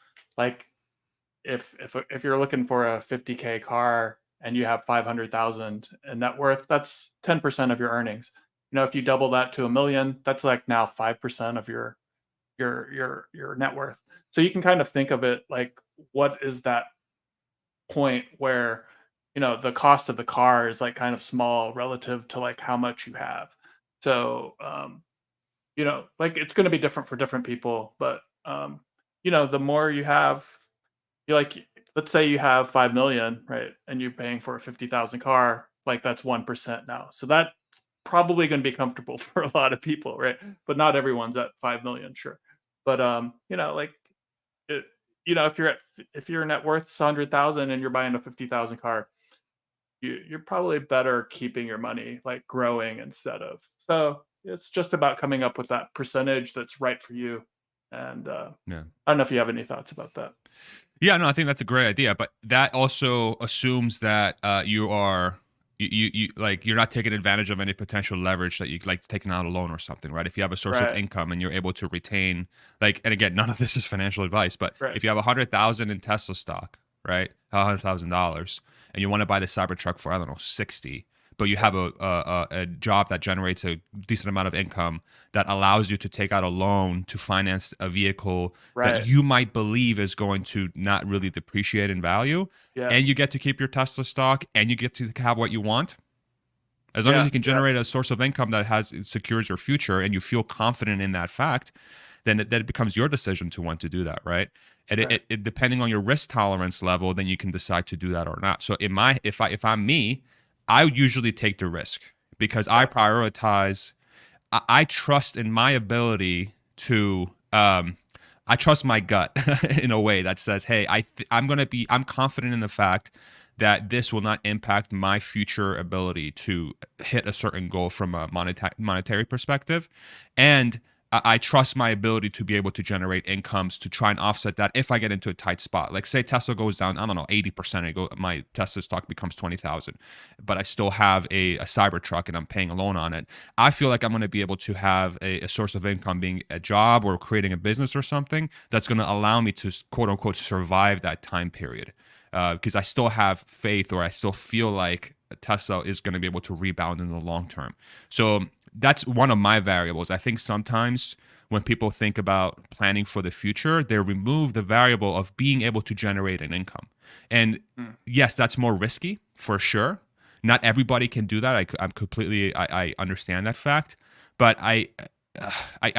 if you're looking for a 50K car and you have 500,000 in net worth, that's 10% of your earnings. If you double that to a million, that's like now 5% of your net worth. So you can kind of think of it like, what is that point where the cost of the car is like kind of small relative to like how much you have. So like it's going to be different for different people, but the more you have, you like, let's say you have 5 million, right, and you're paying for a 50,000 car, like that's 1% now. So that probably going to be comfortable for a lot of people, right? But not everyone's at 5 million, sure. But like it, if your net worth is 100,000 and you're buying a 50,000 car, you're probably better keeping your money like growing instead of. So it's just about coming up with that percentage that's right for you. And Yeah. I don't know if you have any thoughts about that. Yeah, no, I think that's a great idea, but that also assumes that you're not taking advantage of any potential leverage that you like taking out a loan or something, right? If you have a source of Right. income and you're able to retain, like, and again, none of this is financial advice, but Right. if you have 100,000 in Tesla stock, right, $100,000, and you want to buy the Cybertruck for, I don't know, 60, but you have a job that generates a decent amount of income that allows you to take out a loan to finance a vehicle Right. that you might believe is going to not really depreciate in value, Yeah. and you get to keep your Tesla stock and you get to have what you want. As long as you can generate a source of income that secures your future and you feel confident in that fact, then it becomes your decision to want to do that, right? And Right. it depending on your risk tolerance level, then you can decide to do that or not. So if I'm me, I would usually take the risk because I prioritize. I trust in my ability to. I trust my gut in a way that says, "Hey, I'm confident in the fact that this will not impact my future ability to hit a certain goal from a monetary perspective, and I trust my ability to be able to generate incomes to try and offset that if I get into a tight spot. Like say Tesla goes down, I don't know, 80%, my Tesla stock becomes 20,000, but I still have a Cybertruck and I'm paying a loan on it. I feel like I'm going to be able to have a source of income being a job or creating a business or something that's going to allow me to quote unquote survive that time period. Because I still have faith or I still feel like Tesla is going to be able to rebound in the long term. So that's one of my variables. I think sometimes when people think about planning for the future, they remove the variable of being able to generate an income. And yes, that's more risky for sure. Not everybody can do that. I understand that fact. But I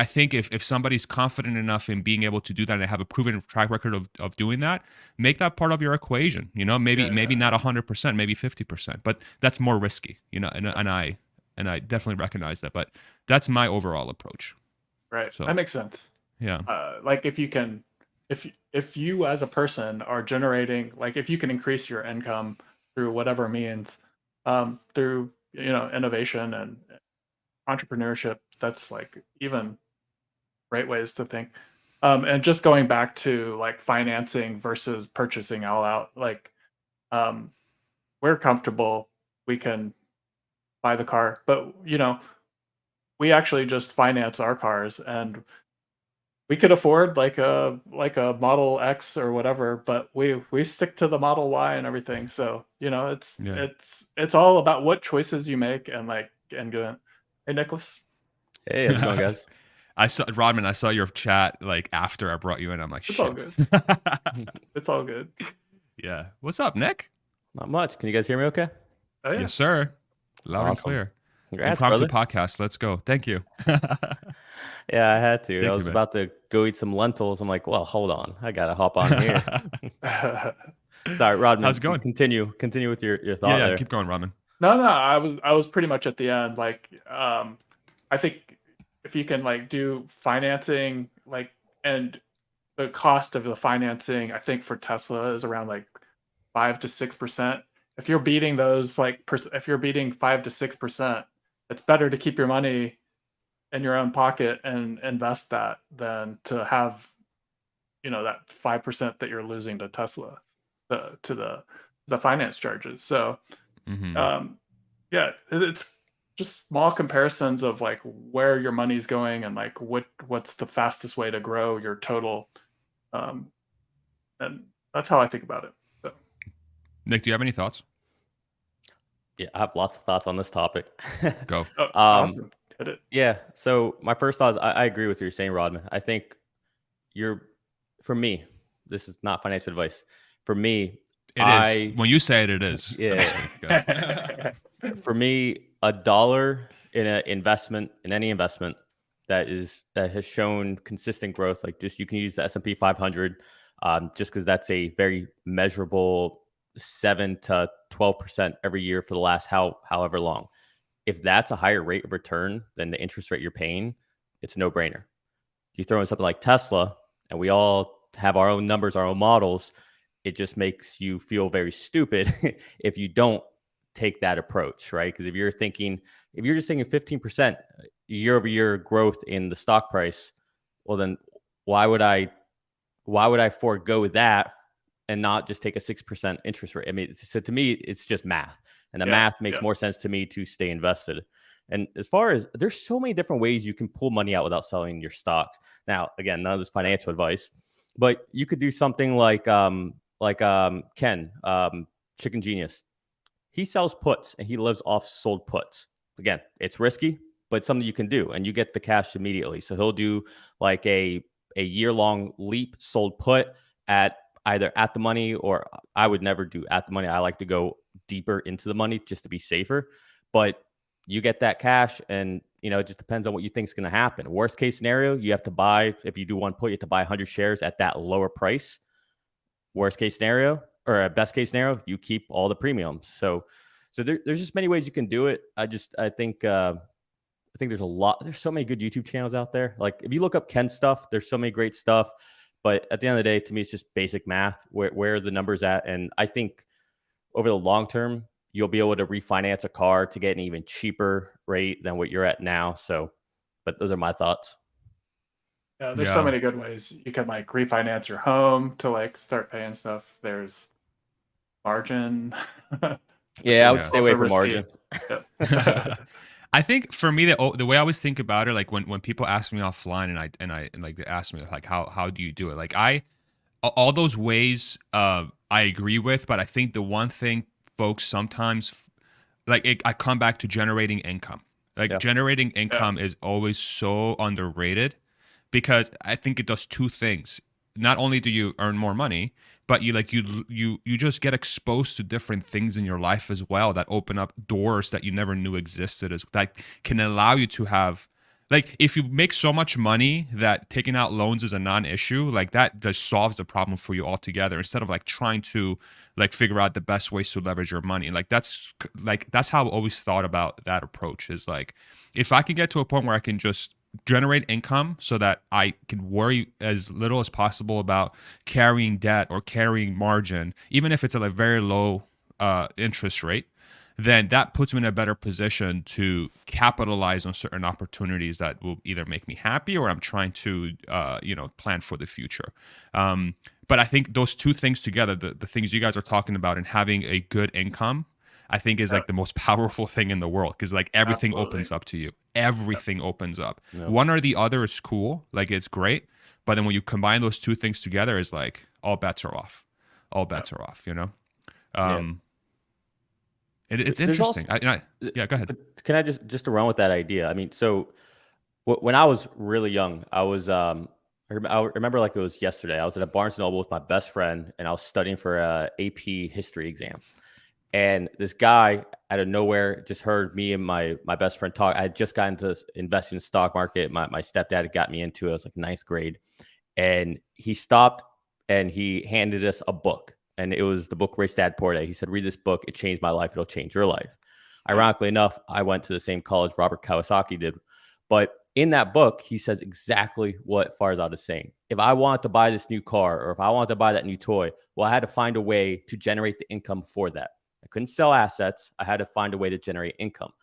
think if somebody's confident enough in being able to do that and have a proven track record of doing that, make that part of your equation. Maybe not 100%, maybe 50%, but that's more risky. And I definitely recognize that, but that's my overall approach. Right. So That makes sense. yeah, Like if you as a person are generating, like if you can increase your income through whatever means, through innovation and entrepreneurship, that's like even great ways to think. And just going back to like financing versus purchasing all out, like we're comfortable, we can buy the car, but we actually just finance our cars, and we could afford like a Model X or whatever, but we stick to the Model Y and everything. So it's yeah. it's all about what choices you make and like and good. Hey, Nicholas. Hey, how's it going, guys? I saw your chat like after I brought you in. I'm like, It's shit. all good. It's all good. Yeah. What's up, Nick? Not much. Can you guys hear me okay? Oh yeah. Yes, sir. Loud and Awesome. clear. Congrats, Impromptu brother. podcast. Let's go. Thank you. Yeah, I had to. Thank I you, was man. about to go eat some lentils. I'm like, well, hold on. I got to hop on here. Sorry, Rodman. How's it going? Continue with your thought Yeah, there. keep going, Rodman. No, I was pretty much at the end. Like, I think if you can like do financing, like, and the cost of the financing, I think for Tesla is around like 5 to 6%. If you're beating those, like, if you're beating 5 to 6%, it's better to keep your money in your own pocket and invest that than to have, that 5% that you're losing to Tesla, to the finance charges. So, yeah, it's just small comparisons of like where your money's going and like what's the fastest way to grow your total, and That's how I think about it. So. Nick, do you have any thoughts? Yeah, I have lots of thoughts on this topic. Go. Oh, awesome. Hit it. Yeah. So my first thought is I agree with what you're saying, Rodman. I think for me, this is not financial advice. For me, It is. When you say it, it is. Yeah. For me, $1 in an investment, in any investment that has shown consistent growth, like just you can use the S&P 500, just because that's a very measurable 7 to 12% every year for the last however long. If that's a higher rate of return than the interest rate you're paying, it's a no-brainer. You throw in something like Tesla, and we all have our own numbers, our own models. It just makes you feel very stupid if you don't take that approach, right? Because if you're just thinking 15% year over year growth in the stock price, well, then why would I forego that and not just take a 6% interest rate? I mean, so to me, it's just math, and the math makes more sense to me to stay invested. And as far as there's so many different ways you can pull money out without selling your stocks. Now, again, none of this financial advice, but you could do something like Ken, Chicken Genius. He sells puts and he lives off sold puts. Again, it's risky, but it's something you can do, and you get the cash immediately. So he'll do like a year-long leap sold put at either at the money, or I would never do at the money. I like to go deeper into the money just to be safer. But you get that cash, and it just depends on what you think is going to happen. Worst case scenario, you have to buy, if you do one put, you have to buy 100 shares at that lower price. Worst case scenario, or best case scenario, you keep all the premiums. So there's just many ways you can do it. I think there's so many good YouTube channels out there. Like if you look up Ken stuff, there's so many great stuff. But at the end of the day, to me, it's just basic math, where the numbers at. And I think over the long term, you'll be able to refinance a car to get an even cheaper rate than what you're at now. So, but those are my thoughts. Yeah, there's so many good ways. You can like refinance your home to like start paying stuff. There's margin. Yeah, I would stay away from margin. I think for me, the way I always think about it, like when people ask me offline and like they ask me like how do you do it? Like all those ways I agree with, but I think the one thing folks sometimes I come back to generating income. Generating income is always so underrated, because I think it does two things. Not only do you earn more money, but you just get exposed to different things in your life as well that open up doors that you never knew existed, that can allow you to have, like, if you make so much money that taking out loans is a non-issue, like that just solves the problem for you altogether, instead of like trying to like figure out the best ways to leverage your money. That's how I've always thought about that approach, is like, if I can get to a point where I can just generate income so that I can worry as little as possible about carrying debt or carrying margin, even if it's at a very low interest rate, then that puts me in a better position to capitalize on certain opportunities that will either make me happy or I'm trying to plan for the future. But I think those two things together, the things you guys are talking about, and having a good income, I think is like the most powerful thing in the world, because like everything opens up to you. Everything opens up. One or the other is cool, like it's great, but then when you combine those two things together, it's like all bets are off. All bets are off. It's interesting. Yeah, go ahead. Can I just to run with that idea? I mean, so when I was really young, I was I remember like it was yesterday. I was at a Barnes & Noble with my best friend, and I was studying for a AP history exam. And this guy out of nowhere just heard me and my best friend talk. I had just gotten into investing in the stock market. My stepdad had got me into it. I was like ninth grade. And he stopped and he handed us a book. And it was the book Rich Dad Poor Dad. He said, read this book. It changed my life. It'll change your life. Ironically enough, I went to the same college Robert Kiyosaki did. But in that book, he says exactly what Farzad is saying. If I wanted to buy this new car, or if I wanted to buy that new toy, well, I had to find a way to generate the income for that. I couldn't sell assets. I had to find a way to generate income.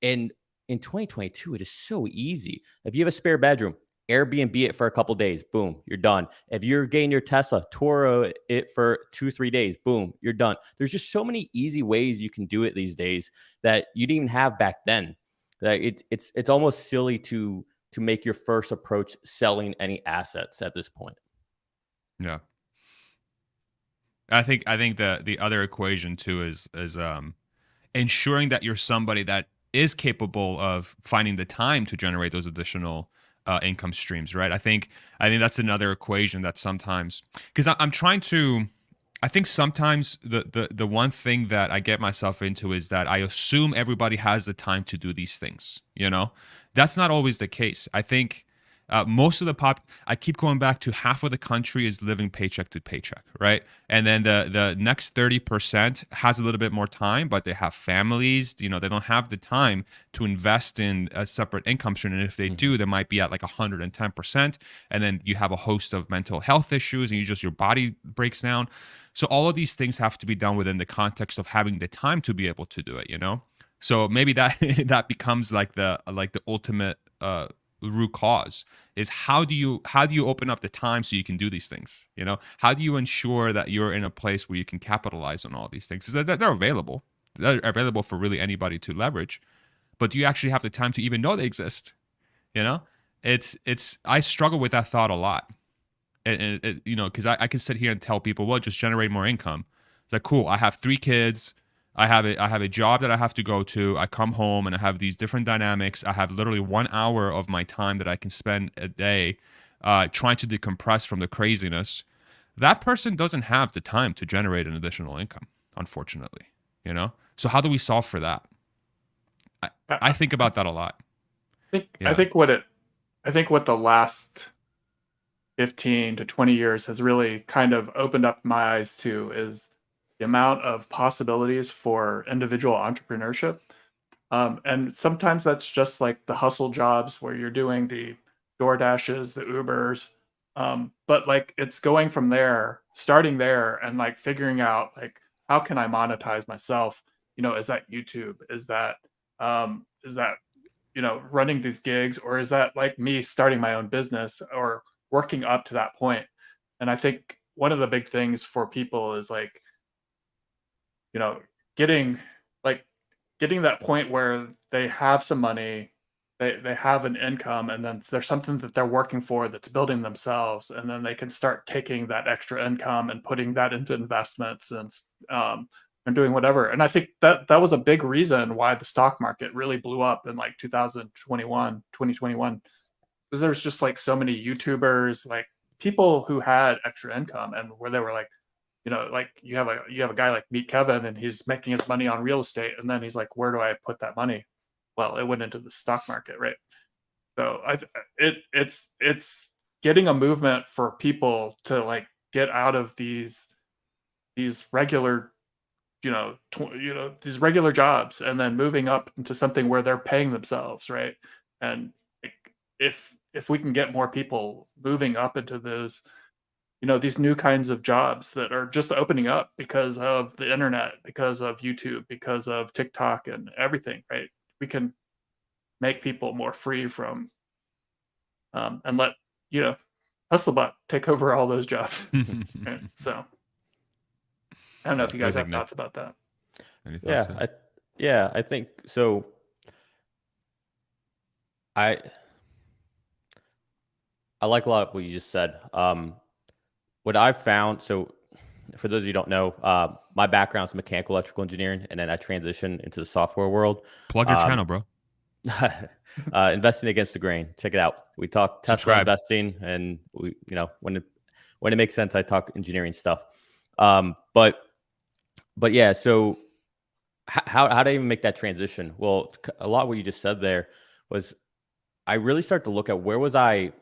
And in 2022, it is so easy. If you have a spare bedroom, Airbnb it for a couple of days, boom, you're done. If you're getting your Tesla, Turo it for 2-3 days, boom, you're done. There's just so many easy ways you can do it these days that you didn't even have back then. That it's almost silly to make your first approach selling any assets at this point. Yeah. I think the other equation too is ensuring that you're somebody that is capable of finding the time to generate those additional income streams, right? I think that's another equation that sometimes, because I'm trying to. I think sometimes the one thing that I get myself into is that I assume everybody has the time to do these things. That's not always the case. I think most of I keep going back to half of the country is living paycheck to paycheck, right? And then the next 30% has a little bit more time, but they have families. They don't have the time to invest in a separate income stream. And if they do, they might be at like 110%. And then you have a host of mental health issues, and your body breaks down. So all of these things have to be done within the context of having the time to be able to do it. So maybe that that becomes like the ultimate root cause is how do you open up the time so you can do these things? How do you ensure that you're in a place where you can capitalize on all these things? Because they're available. They're available for really anybody to leverage, but do you actually have the time to even know they exist? It's I struggle with that thought a lot. And because I can sit here and tell people, well, just generate more income. It's like, cool. I have 3 kids. I have a job that I have to go to. I come home and I have these different dynamics. I have literally 1 hour of my time that I can spend a day trying to decompress from the craziness. That person doesn't have the time to generate an additional income, unfortunately. So how do we solve for that? I think about that a lot. I think what the last 15 to 20 years has really kind of opened up my eyes to is the amount of possibilities for individual entrepreneurship. And sometimes that's just like the hustle jobs where you're doing the DoorDashes, the Ubers. But like it's going from there, starting there and like figuring out like how can I monetize myself? Is that YouTube? Is that running these gigs, or is that like me starting my own business or working up to that point? And I think one of the big things for people is like, getting that point where they have some money, they have an income, and then there's something that they're working for that's building themselves, and then they can start taking that extra income and putting that into investments and doing whatever. And I think that was a big reason why the stock market really blew up in like 2021, because there's just like so many YouTubers, like people who had extra income and where they were like, like you have a guy like Meet Kevin, and he's making his money on real estate, and then he's like, where do I put that money? Well, it went into the stock market, right? So it's getting a movement for people to like get out of these regular these regular jobs, and then moving up into something where they're paying themselves, right? And like, if we can get more people moving up into those these new kinds of jobs that are just opening up because of the internet, because of YouTube, because of TikTok and everything, right? We can make people more free from and let HustleBot take over all those jobs. Right? So I don't know if you guys have thoughts about that. Any thoughts? I think so. I like a lot of what you just said. What I've found, so for those of you who don't know, my background is mechanical electrical engineering, and then I transitioned into the software world. Plug your channel, bro. Investing against the grain. Check it out. We talk Tesla investing, and we, when it makes sense, I talk engineering stuff. But yeah, so how did I even make that transition? Well, a lot of what you just said there was I really started to look at where was I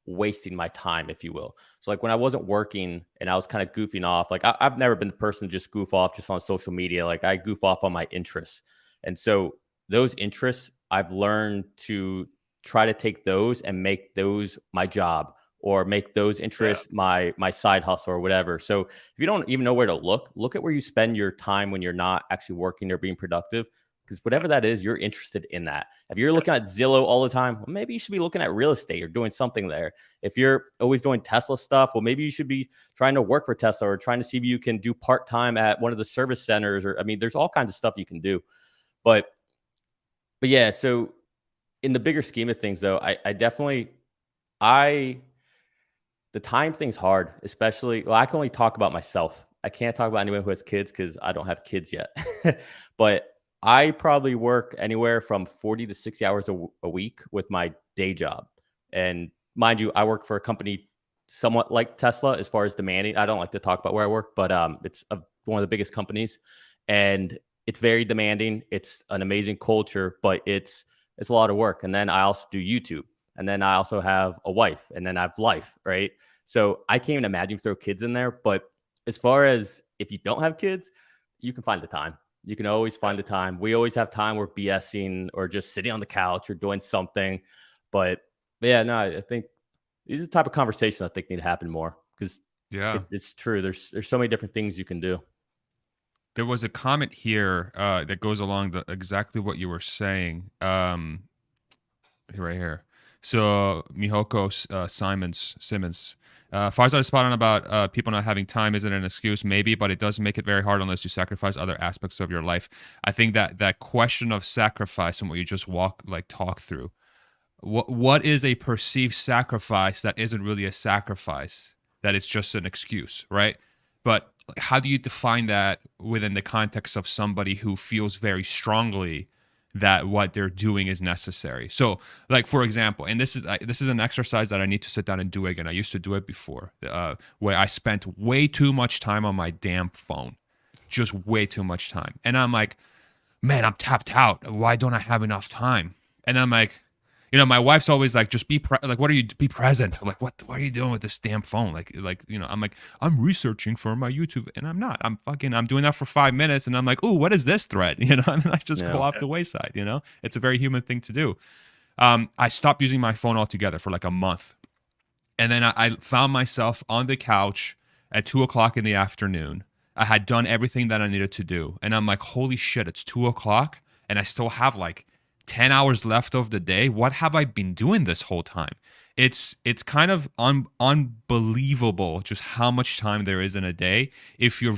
wasting my time, if you will. So like when I wasn't working and I was kind of goofing off, like I've never been the person to just goof off just on social media. Like I goof off on my interests. And so those interests, I've learned to try to take those and make those my job, or make those interests my side hustle or whatever. So if you don't even know where to look at where you spend your time when you're not actually working or being productive. Because whatever that is, you're interested in that. If you're looking at Zillow all the time, well, maybe you should be looking at real estate or doing something there. If you're always doing Tesla stuff, well, maybe you should be trying to work for Tesla or trying to see if you can do part-time at one of the service centers. Or, I mean, there's all kinds of stuff you can do. But yeah, so in the bigger scheme of things, though, I definitely, the time thing's hard, especially, well, I can only talk about myself. I can't talk about anyone who has kids because I don't have kids yet. But I probably work anywhere from 40 to 60 hours a week with my day job. And mind you, I work for a company somewhat like Tesla as far as demanding. I don't like to talk about where I work, but it's one of the biggest companies, and it's very demanding. It's an amazing culture, but it's a lot of work. And then I also do YouTube, and then I also have a wife, and then I have life, right? So I can't even imagine throw kids in there. But as far as if you don't have kids, you can find the time. You can always find the time. We always have time. We're BSing or just sitting on the couch or doing something. But yeah, no, I think these are the type of conversations I think need to happen more, because it's true. There's so many different things you can do. There was a comment here that goes along exactly what you were saying. Right here. So Mihoko Simmons. Farzad is spot on about people not having time isn't an excuse, maybe, but it does make it very hard unless you sacrifice other aspects of your life. I think that question of sacrifice and what you just talk through. What is a perceived sacrifice that isn't really a sacrifice, that it's just an excuse, right? But how do you define that within the context of somebody who feels very strongly that what they're doing is necessary? So, like, for example, and this is an exercise that I need to sit down and do again. I used to do it before, where I spent way too much time on my damn phone, just way too much time. And I'm like, man, I'm tapped out. Why don't I have enough time? And I'm like, my wife's always like, just be present. I'm like, what are you doing with this damn phone? I'm like, I'm researching for my YouTube, and I'm not. I'm doing that for 5 minutes, and I'm like, oh, what is this thread? And I just go off the wayside. It's a very human thing to do. I stopped using my phone altogether for like a month, and then I found myself on the couch at 2:00 in the afternoon. I had done everything that I needed to do, and I'm like, holy shit, it's 2:00, and I still have like 10 hours left of the day. What have I been doing this whole time? It's kind of unbelievable just how much time there is in a day if you're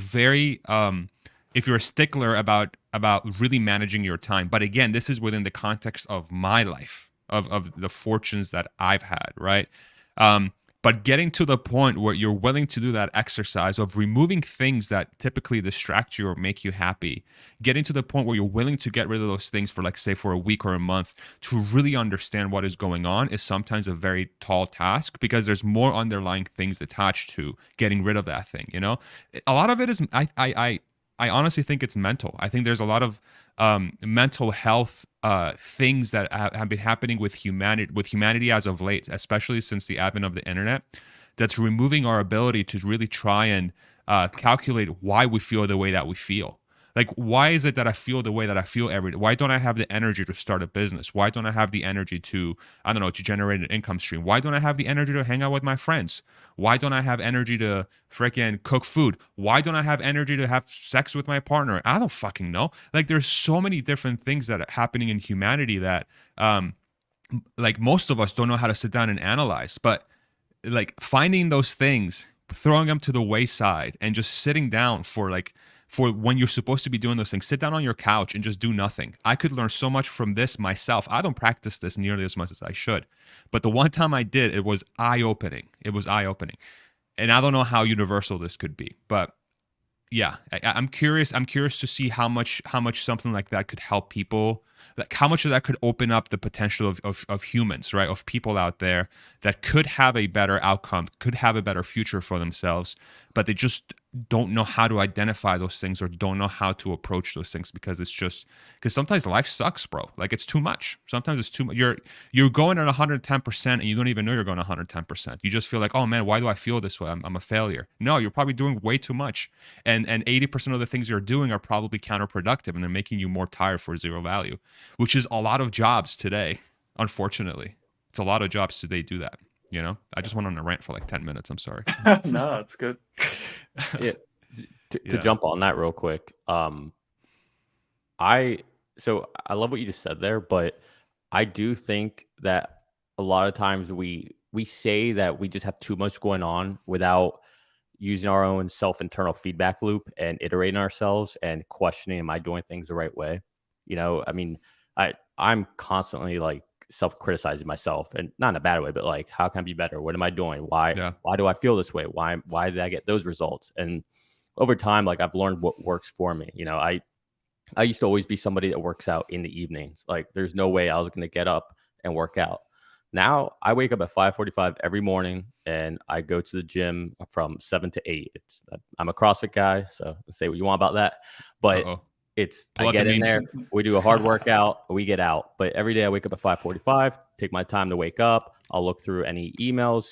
if you're a stickler about really managing your time. But again, this is within the context of my life, of the fortunes that I've had, right? But getting to the point where you're willing to do that exercise of removing things that typically distract you or make you happy, getting to the point where you're willing to get rid of those things for, like, say, for a week or a month to really understand what is going on is sometimes a very tall task, because there's more underlying things attached to getting rid of that thing. A lot of it is, I honestly think it's mental. I think there's a lot of mental health things that have been happening with humanity as of late, especially since the advent of the internet, that's removing our ability to really try and calculate why we feel the way that we feel. Like, why is it that I feel the way that I feel every day? Why don't I have the energy to start a business? Why don't I have the energy to generate an income stream? Why don't I have the energy to hang out with my friends? Why don't I have energy to freaking cook food? Why don't I have energy to have sex with my partner? I don't fucking know. Like, there's so many different things that are happening in humanity that, like, most of us don't know how to sit down and analyze. But, like, finding those things, throwing them to the wayside, and just sitting down for when you're supposed to be doing those things, sit down on your couch and just do nothing. I could learn so much from this myself. I don't practice this nearly as much as I should, but the one time I did, it was eye-opening. And I don't know how universal this could be, but yeah, I'm curious. I'm curious to see how much something like that could help people. Like, how much of that could open up the potential of humans, right? Of people out there that could have a better outcome, could have a better future for themselves, but they just don't know how to identify those things, or don't know how to approach those things, because sometimes life sucks, bro. Like, it's too much. Sometimes it's too much. You're going at 110% and you don't even know you're going 110%. You just feel like, oh man, why do I feel this way? I'm a failure. No, you're probably doing way too much. And 80% of the things you're doing are probably counterproductive, and they're making you more tired for zero value, which is a lot of jobs today. Unfortunately, it's a lot of jobs today do that. I just went on a rant for like 10 minutes. I'm sorry. No, it's good. To jump on that real quick. So I love what you just said there, but I do think that a lot of times we say that we just have too much going on without using our own internal feedback loop and iterating ourselves and questioning, am I doing things the right way? I mean, I'm constantly like self-criticizing myself, and not in a bad way, but like, how can I be better? What am I doing? Why do I feel this way? Why did I get those results? And over time, like I've learned what works for me. You know, I used to always be somebody that works out in the evenings. Like there's no way I was going to get up and work out. Now I wake up at 5:45 every morning and I go to the gym from 7 to 8. I'm a CrossFit guy, so say what you want about that. But Uh-oh. I get in there, we do a hard workout, we get out. But every day I wake up at 5:45, take my time to wake up. I'll look through any emails,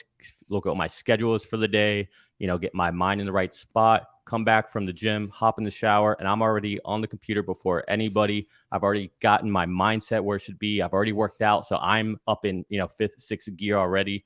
look at what my schedule is for the day, you know, get my mind in the right spot, come back from the gym, hop in the shower, and I'm already on the computer before anybody. I've already gotten my mindset where it should be. I've already worked out. So I'm up in, you know, 5th, 6th gear already.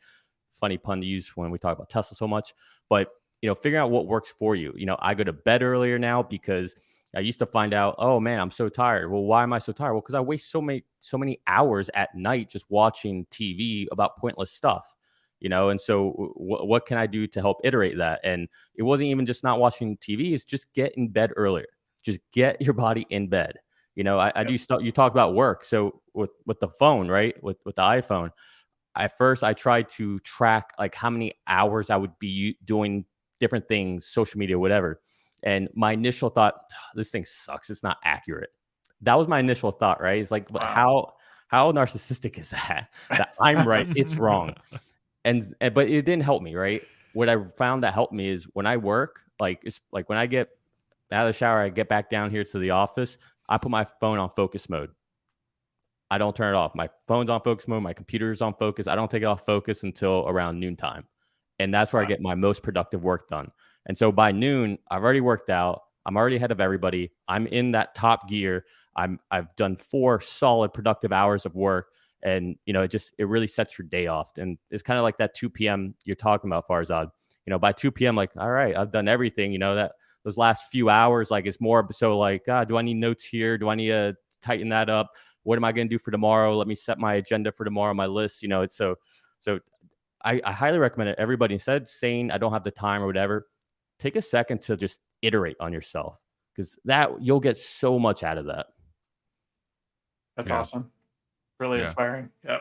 Funny pun to use when we talk about Tesla so much. But, you know, figuring out what works for you. You know, I go to bed earlier now because I used to find out, oh man, I'm so tired. Well, why am I so tired? Well, because I waste so many hours at night just watching TV about pointless stuff, you know? And so what can I do to help iterate that? And it wasn't even just not watching TV, it's just get in bed earlier. Just get your body in bed. You know, I do stuff. You talk about work. So with the phone, right? With the iPhone, at first I tried to track like how many hours I would be doing different things, social media, whatever. And my initial thought, this thing sucks. It's not accurate. That was my initial thought, right? It's like, wow. how narcissistic is that? That I'm right, it's wrong. But it didn't help me, right? What I found that helped me is when I work, like it's like when I get out of the shower, I get back down here to the office, I put my phone on focus mode. I don't turn it off. My phone's on focus mode. My computer's on focus. I don't take it off focus until around noontime. And that's where I get my most productive work done. And so by noon, I've already worked out. I'm already ahead of everybody. I'm in that top gear. I've done 4 solid productive hours of work. And, you know, it really sets your day off. And it's kind of like that 2 p.m. you're talking about, Farzad. You know, by 2 p.m., like, all right, I've done everything. You know, that those last few hours, like it's more so like, do I need notes here? Do I need to tighten that up? What am I going to do for tomorrow? Let me set my agenda for tomorrow, my list. You know, it's so I highly recommend it. Everybody, instead of saying I don't have the time or whatever, take a second to just iterate on yourself, because that you'll get so much out of that. That's awesome. Really inspiring. Yeah.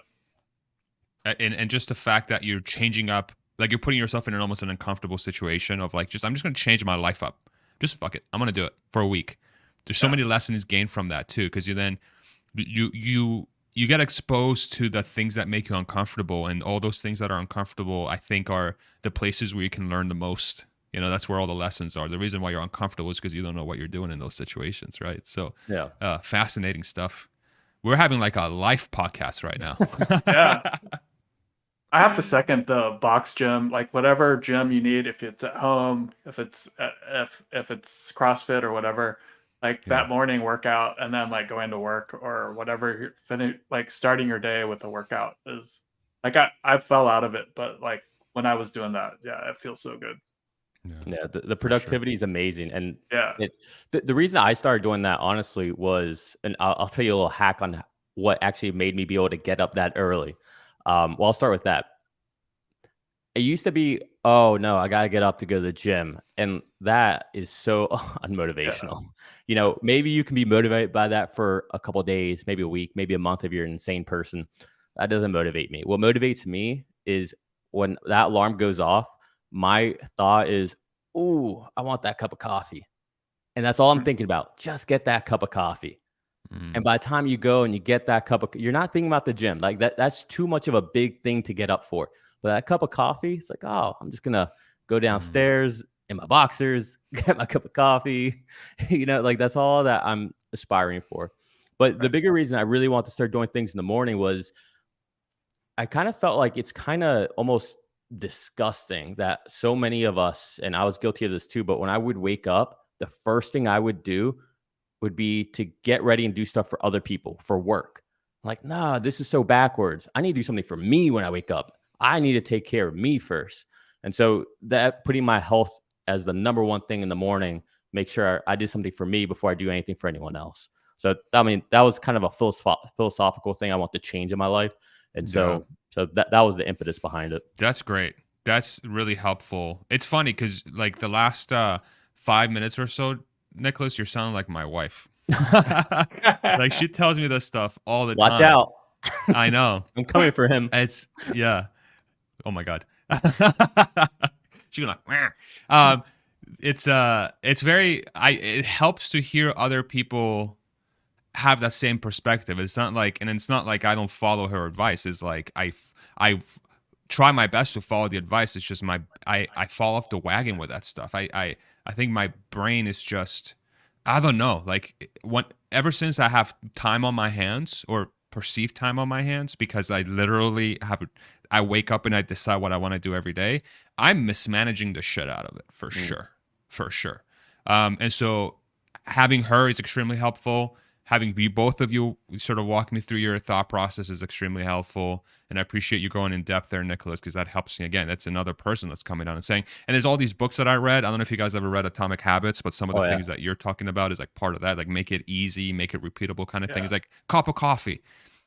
And just the fact that you're changing up, like you're putting yourself in almost an uncomfortable situation of like, I'm just going to change my life up. Just fuck it. I'm going to do it for a week. There's so many lessons gained from that too, because you get exposed to the things that make you uncomfortable, and all those things that are uncomfortable, I think, are the places where you can learn the most. You know, that's where all the lessons are. The reason why you're uncomfortable is because you don't know what you're doing in those situations, right? So, fascinating stuff. We're having like a life podcast right now. Yeah. I have to second the box gym, like whatever gym you need, if it's at home, if it's CrossFit or whatever, like that morning workout, and then like going to work or whatever, like starting your day with a workout is like, I fell out of it, but like when I was doing that, it feels so good. Yeah, the productivity is amazing. And the reason I started doing that, honestly, was, and I'll tell you a little hack on what actually made me be able to get up that early. Well, I'll start with that. It used to be, oh no, I got to get up to go to the gym. And that is so unmotivational. You know, maybe you can be motivated by that for a couple of days, maybe a week, maybe a month if you're an insane person. That doesn't motivate me. What motivates me is when that alarm goes off, my thought is, ooh, I want that cup of coffee. And that's all I'm thinking about. Just get that cup of coffee. And by the time you go and you get that you're not thinking about the gym. Like that's too much of a big thing to get up for. But that cup of coffee, it's like, oh, I'm just going to go downstairs in my boxers, get my cup of coffee. You know, like that's all that I'm aspiring for. But the bigger reason I really want to start doing things in the morning was I kind of felt like it's kind of almost disgusting that so many of us, and I was guilty of this too, but when I would wake up, the first thing I would do would be to get ready and do stuff for other people, for work. I'm like, nah, this is so backwards. I need to do something for me when I wake up. I need to take care of me first. And so that putting my health as the number one thing in the morning, make sure I did something for me before I do anything for anyone else. So, I mean, that was kind of a philosophical thing I want to change in my life. And so that was the impetus behind it. That's great. That's really helpful. It's funny because like the last 5 minutes or so, Nicholas, you're sounding like my wife. Like she tells me this stuff all the time. Watch out. I know. I'm coming for him. it's very it helps to hear other people have that same perspective. It's not like, and it's not like I don't follow her advice. It's like I try my best to follow the advice. It's just I fall off the wagon with that stuff. I think my brain is just, I don't know, like ever since I have time on my hands, or perceived time on my hands, because I literally I wake up and I decide what I want to do every day. I'm mismanaging the shit out of it for sure. And so having her is extremely helpful. Having both of you sort of walk me through your thought process is extremely helpful. And I appreciate you going in depth there, Nicholas, because that helps me. Again, that's another person that's coming down and saying, and there's all these books that I read. I don't know if you guys ever read Atomic Habits, but some of the things that you're talking about is like part of that, like make it easy, make it repeatable kind of thing. It's like cup of coffee.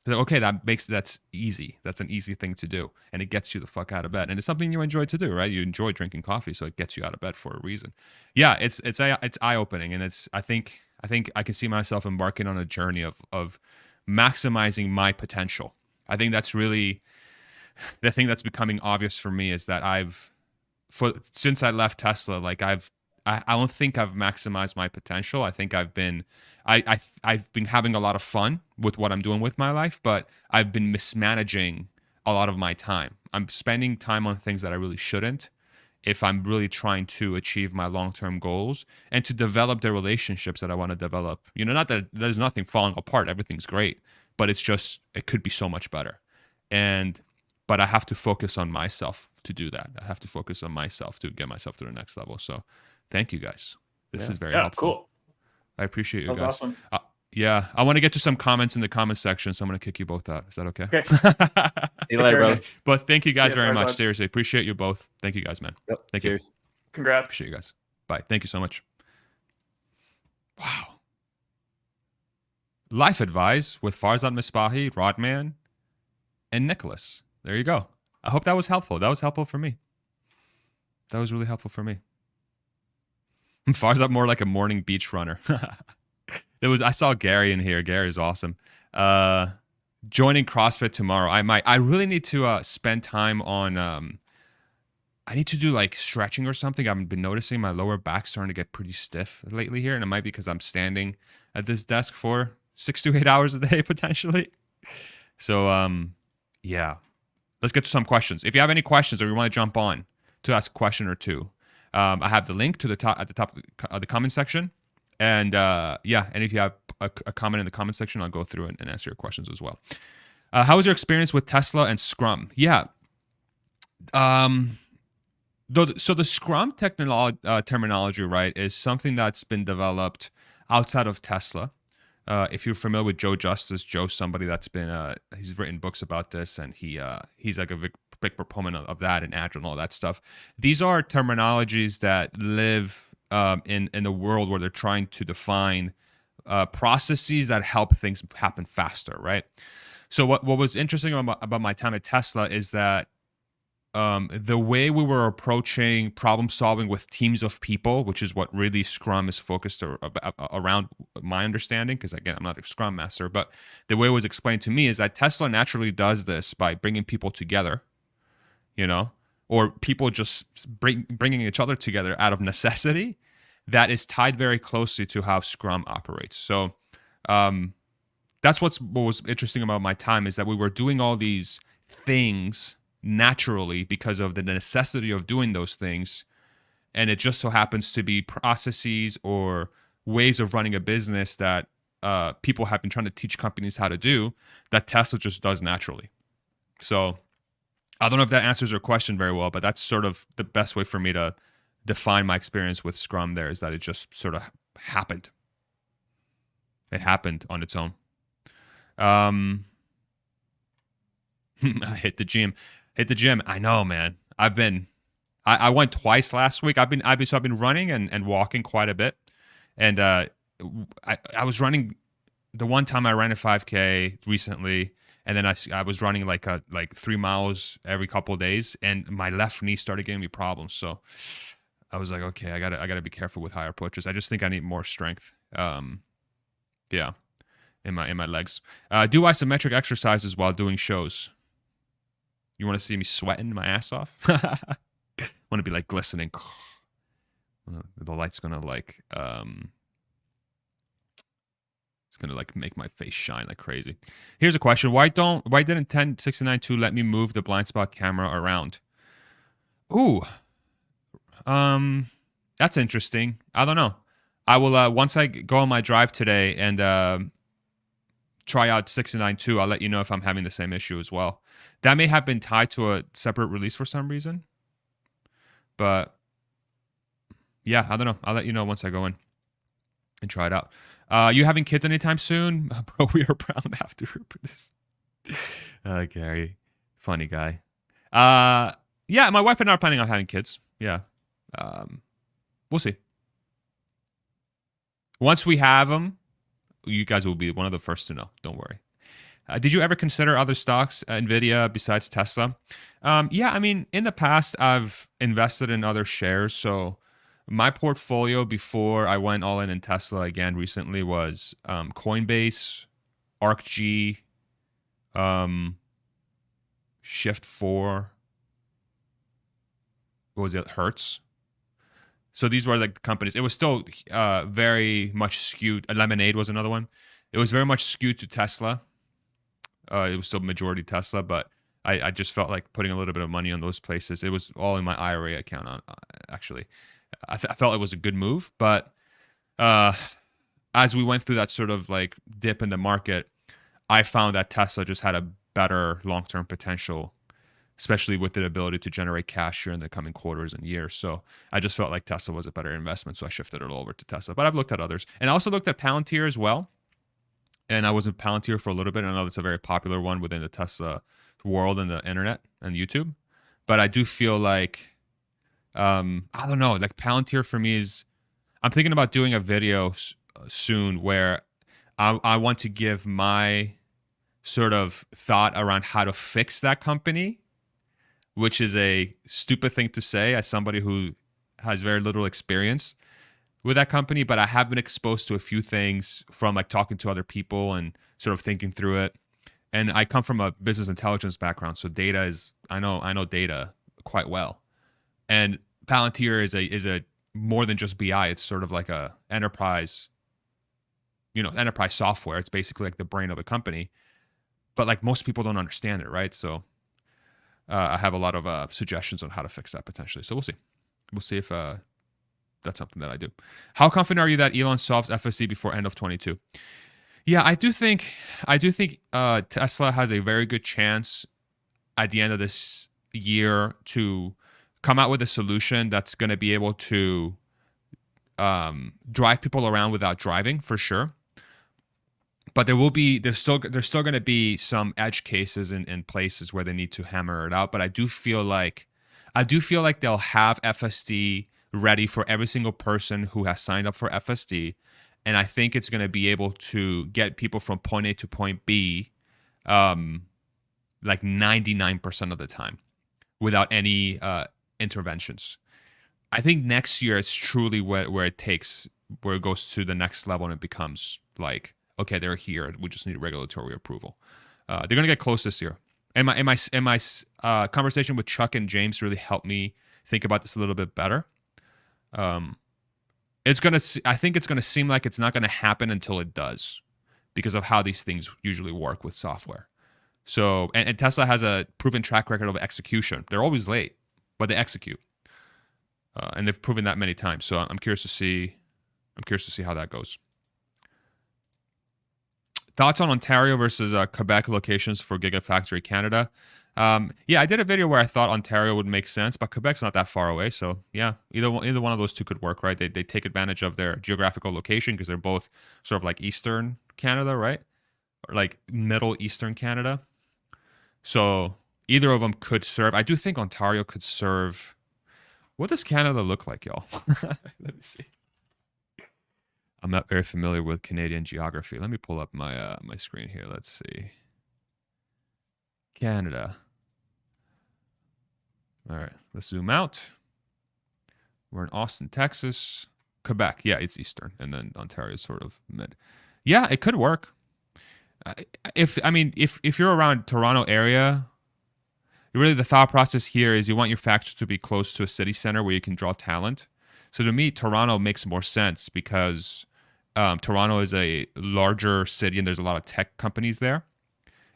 Like, okay, that's easy. That's an easy thing to do. And it gets you the fuck out of bed. And it's something you enjoy to do, right? You enjoy drinking coffee, so it gets you out of bed for a reason. Yeah, it's eye-opening. And I think I can see myself embarking on a journey of maximizing my potential. I think that's really the thing that's becoming obvious for me, is that since I left Tesla, like I don't think I've maximized my potential. I think I've been having a lot of fun with what I'm doing with my life, but I've been mismanaging a lot of my time. I'm spending time on things that I really shouldn't, if I'm really trying to achieve my long-term goals and to develop the relationships that I want to develop. You know, not that there's nothing falling apart, everything's great, but it's just, it could be so much better. But I have to focus on myself to do that. I have to focus on myself to get myself to the next level. So thank you guys. This is very helpful. Cool. I appreciate you That guys. was awesome. Yeah, I want to get to some comments in the comment section, so I'm going to kick you both out. Is that okay? Okay. See you later, brother. But thank you guys very much. bud. Seriously, appreciate you both. Thank you guys, man. Yep. Thank Cheers. you. Congrats. Appreciate you guys. Bye. Thank you so much. Wow. Life advice with Farzad Misbahi, Rodman, and Nicholas. There you go. I hope that was helpful. That was helpful for me. That was really helpful for me. Farzad more like a morning beach runner. I saw Gary in here. Gary is awesome. Joining CrossFit tomorrow. I really need to spend time on I need to do like stretching or something. I've been noticing my lower back starting to get pretty stiff lately here, and it might be because I'm standing at this desk for 6 to 8 hours a day potentially. So yeah. Let's get to some questions. If you have any questions or you want to jump on to ask a question or two, I have the link to the top at the top of the comment section. And yeah, and if you have a comment in the comment section, I'll go through it and answer your questions as well. How was your experience with Tesla and Scrum? Yeah. So the Scrum terminology, right, is something that's been developed outside of Tesla. If you're familiar with Joe Justice, Joe's somebody that's been he's written books about this, and he's like a big proponent of that and Agile and all that stuff. These are terminologies that live in a world where they're trying to define processes that help things happen faster, right? So what was interesting about my time at Tesla is that the way we were approaching problem solving with teams of people, which is what really Scrum is focused around, my understanding, because again, I'm not a Scrum master, but the way it was explained to me is that Tesla naturally does this by bringing people together, you know, or people just bringing each other together out of necessity. That is tied very closely to how Scrum operates. So that's what was interesting about my time, is that we were doing all these things naturally because of the necessity of doing those things, and it just so happens to be processes or ways of running a business that people have been trying to teach companies how to do that Tesla just does naturally. So I don't know if that answers your question very well, but that's sort of the best way for me to define my experience with Scrum there, is that it just sort of happened. It happened on its own. I hit the gym. I know, man. I went twice last week. I've been running and walking quite a bit. And I was running, the one time I ran a 5K recently, and then I was running like 3 miles every couple of days, and my left knee started giving me problems. So I was like, okay, I gotta be careful with higher approaches. I just think I need more strength. Yeah, in my legs. Do isometric exercises while doing shows. You want to see me sweating my ass off? Want to be like glistening The light's gonna like it's gonna like make my face shine like crazy. Here's a question: why didn't 1069.2 let me move the blind spot camera around? Ooh, that's interesting. I don't know. I will once I go on my drive today and try out 69.2. I'll let you know if I'm having the same issue as well. That may have been tied to a separate release for some reason, but yeah, I don't know. I'll let you know once I go in and try it out. You having kids anytime soon? Bro, we are proud to have to reproduce. Gary, funny guy. Yeah, my wife and I are planning on having kids. Yeah. We'll see. Once we have them, you guys will be one of the first to know. Don't worry. Did you ever consider other stocks, NVIDIA, besides Tesla? Yeah, I mean, in the past, I've invested in other shares. So my portfolio before I went all in Tesla again recently was Coinbase, ARKG, Shift4. What was it? Hertz. So these were like the companies. It was still very much skewed. Lemonade was another one. It was very much skewed to Tesla. It was still majority Tesla, but I just felt like putting a little bit of money on those places. It was all in my IRA account, actually. I felt it was a good move, but as we went through that sort of like dip in the market, I found that Tesla just had a better long-term potential, especially with the ability to generate cash here in the coming quarters and years. So I just felt like Tesla was a better investment, so I shifted it over to Tesla. But I've looked at others. And I also looked at Palantir as well. And I was in Palantir for a little bit. I know that's a very popular one within the Tesla world and the internet and YouTube. But I do feel like, I don't know, like Palantir for me is, I'm thinking about doing a video soon where I want to give my sort of thought around how to fix that company, which is a stupid thing to say as somebody who has very little experience with that company, but I have been exposed to a few things from like talking to other people and sort of thinking through it. And I come from a business intelligence background, so data is I know data quite well. And Palantir is a more than just BI. It's sort of like a enterprise, enterprise software. It's basically like the brain of the company. But like most people don't understand it, right? So I have a lot of suggestions on how to fix that potentially. So we'll see. We'll see if that's something that I do. How confident are you that Elon solves FSD before end of 22? Yeah, I do think Tesla has a very good chance at the end of this year to come out with a solution that's going to be able to drive people around without driving, for sure. But there's still going to be some edge cases in places where they need to hammer it out. But I do feel like they'll have FSD ready for every single person who has signed up for FSD. And I think it's going to be able to get people from point A to point B like 99% of the time without any interventions. I think next year it's truly where it goes to the next level and it becomes like, okay, they're here. We just need regulatory approval. They're going to get close this year. And my conversation with Chuck and James really helped me think about this a little bit better. I think it's gonna seem like it's not gonna happen until it does, because of how these things usually work with software. So, and Tesla has a proven track record of execution. They're always late, but they execute, and they've proven that many times. So I'm curious to see how that goes. Thoughts on Ontario versus Quebec locations for Gigafactory Canada? Yeah, I did a video where I thought Ontario would make sense, but Quebec's not that far away. So yeah, either one of those two could work, right? They take advantage of their geographical location because they're both sort of like Eastern Canada, right? Or like Middle Eastern Canada. So either of them could serve. I do think Ontario could serve. What does Canada look like, y'all? Let me see. I'm not very familiar with Canadian geography. Let me pull up my my screen here. Let's see. Canada. All right, let's zoom out. We're in Austin, Texas. Quebec, yeah, it's Eastern, and then Ontario is sort of mid. Yeah, it could work. If you're around Toronto area, really the thought process here is you want your factories to be close to a city center where you can draw talent. So to me, Toronto makes more sense because Toronto is a larger city and there's a lot of tech companies there,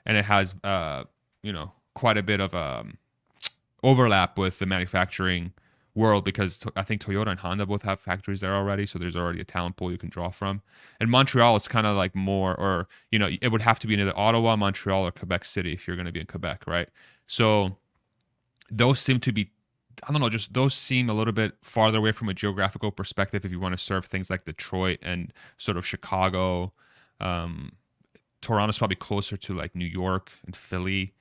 and it has quite a bit of overlap with the manufacturing world because I think Toyota and Honda both have factories there already, so there's already a talent pool you can draw from. And Montreal is kind of like more, or it would have to be in either Ottawa, Montreal, or Quebec City if you're going to be in Quebec, right? So those seem to be, I don't know, just those seem a little bit farther away from a geographical perspective if you want to serve things like Detroit and sort of Chicago. Toronto's probably closer to like New York and Philly.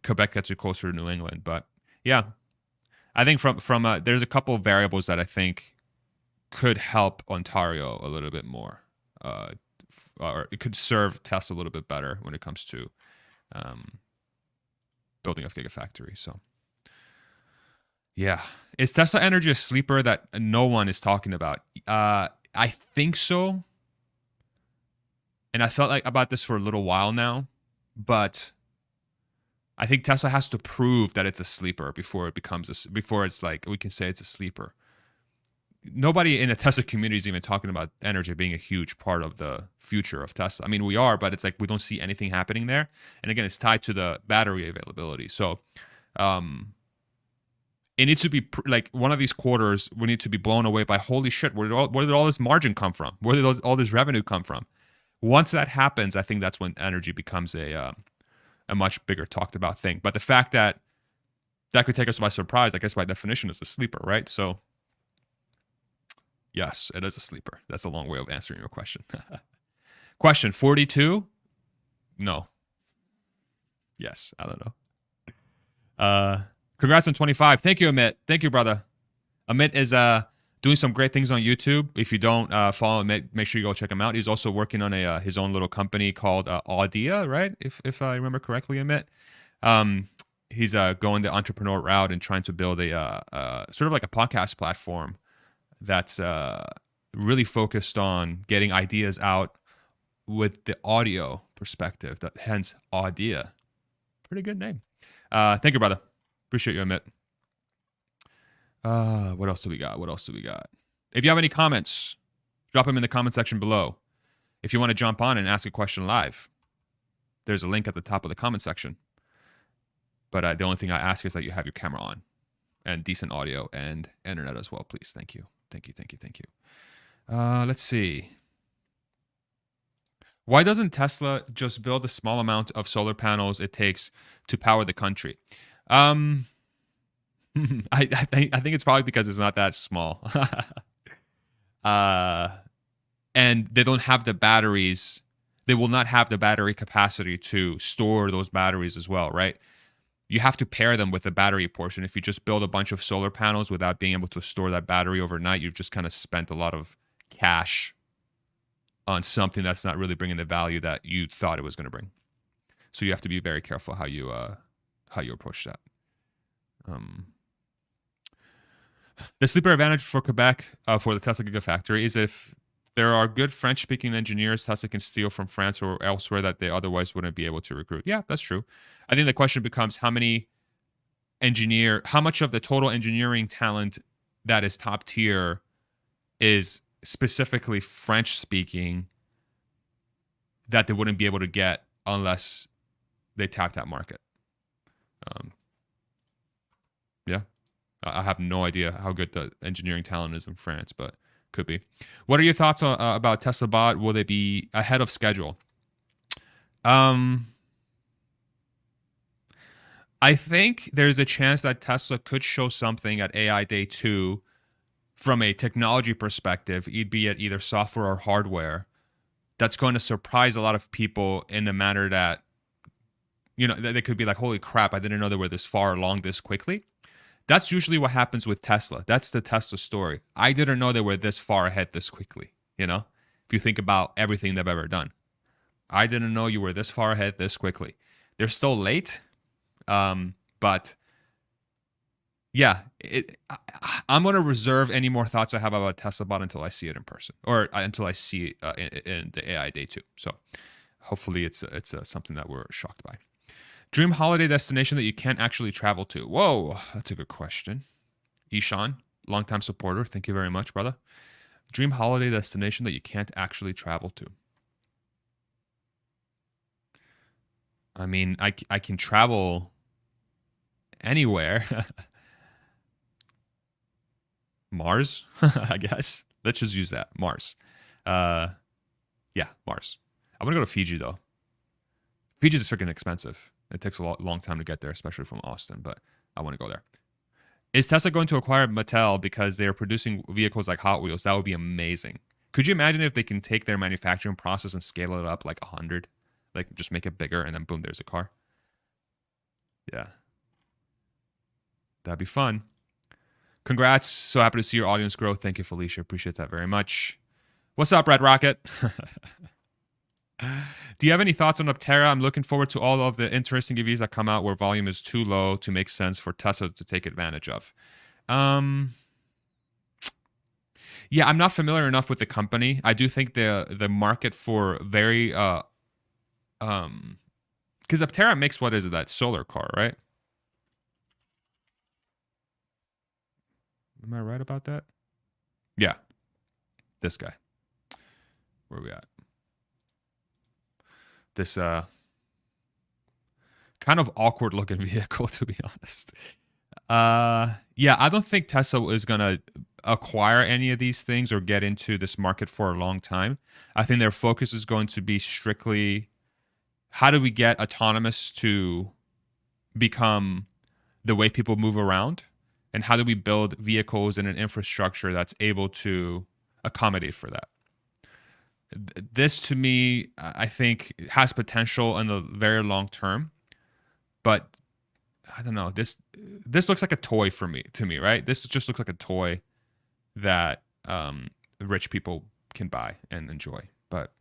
Quebec gets you closer to New England, but yeah, I think from there's a couple of variables that I think could help Ontario a little bit more, or it could serve Tesla a little bit better when it comes to building a gigafactory. So yeah, is Tesla Energy a sleeper that no one is talking about? I think so, and I felt like about this for a little while now, but I think Tesla has to prove that it's a sleeper before it's like we can say it's a sleeper. Nobody in the Tesla community is even talking about energy being a huge part of the future of Tesla. I mean, we are, but it's like we don't see anything happening there. And again, it's tied to the battery availability. So it needs to be like one of these quarters, we need to be blown away by, holy shit, where did all this margin come from? Where did all this revenue come from? Once that happens, I think that's when energy becomes a much bigger talked about thing. But the fact that could take us by surprise, I guess by definition is a sleeper, right? So yes, it is a sleeper. That's a long way of answering your question. Question 42? No. Yes, I don't know. Congrats on 25. Thank you, Amit. Thank you, brother. Amit is doing some great things on YouTube. If you don't follow him, make sure you go check him out. He's also working on his own little company called Audia, right? If I remember correctly, Amit. He's going the entrepreneur route and trying to build a sort of like a podcast platform that's really focused on getting ideas out with the audio perspective. Hence Audia. Pretty good name. Thank you, brother. Appreciate you, Amit. What else do we got? If you have any comments, drop them in the comment section below. If you want to jump on and ask a question live, there's a link at the top of the comment section. But the only thing I ask is that you have your camera on and decent audio and internet as well, please. Thank you. Let's see. Why doesn't Tesla just build the small amount of solar panels it takes to power the country? I think it's probably because it's not that small. And they don't have the batteries. They will not have the battery capacity to store those batteries as well, right? You have to pair them with the battery portion. If you just build a bunch of solar panels without being able to store that battery overnight, you've just kind of spent a lot of cash on something that's not really bringing the value that you thought it was going to bring. So you have to be very careful how you approach that. The sleeper advantage for Quebec for the Tesla Gigafactory is if there are good French-speaking engineers Tesla can steal from France or elsewhere that they otherwise wouldn't be able to recruit. Yeah, that's true. I think the question becomes how much of the total engineering talent that is top tier is specifically French-speaking that they wouldn't be able to get unless they tap that market. Yeah. I have no idea how good the engineering talent is in France, but could be. What are your thoughts about Tesla Bot? Will they be ahead of schedule? I think there's a chance that Tesla could show something at AI Day 2 from a technology perspective, be it either software or hardware, that's going to surprise a lot of people in the manner that, they could be like, holy crap, I didn't know they were this far along this quickly. That's usually what happens with Tesla. That's the Tesla story. I didn't know they were this far ahead this quickly, if you think about everything they've ever done. I didn't know you were this far ahead this quickly. They're still late, but yeah, I'm going to reserve any more thoughts I have about Tesla Bot until I see it in person or until I see it in the AI Day 2. So hopefully it's something that we're shocked by. Dream holiday destination that you can't actually travel to. Whoa, that's a good question. Ishan, longtime supporter. Thank you very much, brother. Dream holiday destination that you can't actually travel to. I mean, I can travel anywhere. Mars, I guess. Let's just use that. Mars. Yeah, Mars. I want to go to Fiji, though. Fiji is freaking expensive. It takes a long time to get there, especially from Austin, but I want to go there. Is Tesla going to acquire Mattel because they're producing vehicles like Hot Wheels? That would be amazing. Could you imagine if they can take their manufacturing process and scale it up like 100? Like, just make it bigger, and then boom, there's a car. Yeah. That'd be fun. Congrats. So happy to see your audience grow. Thank you, Felicia. Appreciate that very much. What's up, Red Rocket? Do you have any thoughts on Optera? I'm looking forward to all of the interesting EVs that come out where volume is too low to make sense for Tesla to take advantage of. Yeah, I'm not familiar enough with the company. I do think the market for very because Optera makes, what is it, that solar car, right? Am I right about that? Yeah. This guy. Where are we at? This kind of awkward looking vehicle, to be honest. Yeah, I don't think Tesla is gonna acquire any of these things or get into this market for a long time. I think their focus is going to be strictly how do we get autonomous to become the way people move around, and how do we build vehicles and an infrastructure that's able to accommodate for that. This, to me, I think has potential in the very long term, but I don't know. This looks like a toy to me, right? This just looks like a toy that rich people can buy and enjoy. But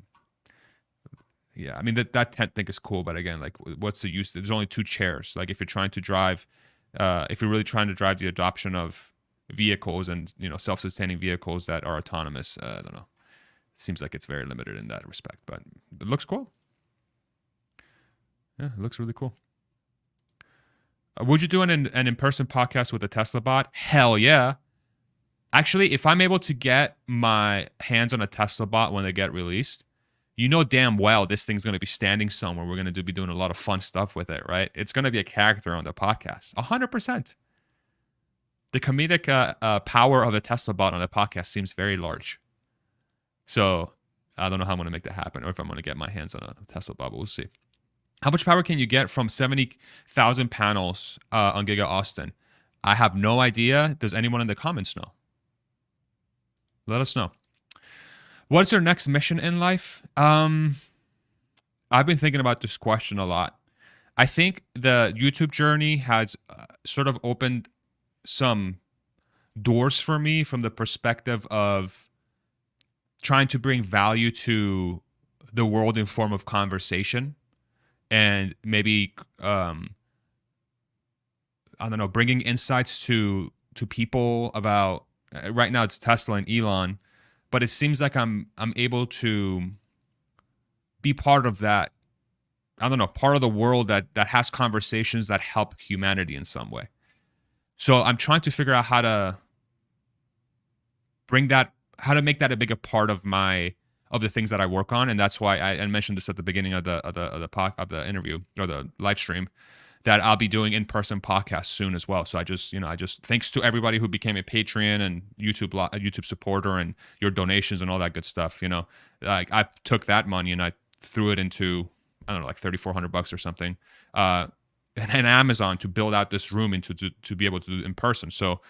yeah, I mean that tent thing is cool, but again, like, what's the use? There's only 2 chairs. Like, if you're trying to drive, if you're really trying to drive the adoption of vehicles and self-sustaining vehicles that are autonomous, I don't know. Seems like it's very limited in that respect, but it looks cool. Yeah, it looks really cool. Would you do an in-person podcast with a Tesla bot? Hell yeah. Actually, if I'm able to get my hands on a Tesla bot when they get released, you know damn well this thing's going to be standing somewhere. We're going to be doing a lot of fun stuff with it, right? It's going to be a character on the podcast. 100%. The comedic power of a Tesla bot on the podcast seems very large. So I don't know how I'm going to make that happen, or if I'm going to get my hands on a Tesla bot, but we'll see. How much power can you get from 70,000 panels on Giga Austin? I have no idea. Does anyone in the comments know? Let us know. What's your next mission in life? I've been thinking about this question a lot. I think the YouTube journey has sort of opened some doors for me from the perspective of trying to bring value to the world in form of conversation, and maybe I don't know, bringing insights to people about right now it's Tesla and Elon, but it seems like I'm able to be part of that. I don't know, part of the world that has conversations that help humanity in some way. So I'm trying to figure out how to make that a bigger part of the things that I work on, and that's why I mentioned this at the beginning of the interview or the live stream, that I'll be doing in-person podcasts soon as well. So I just thanks to everybody who became a Patreon and YouTube supporter and your donations and all that good stuff. Like, I took that money and I threw it into, I don't know, like $3,400 or something, and Amazon to build out this room to be able to do it in person. So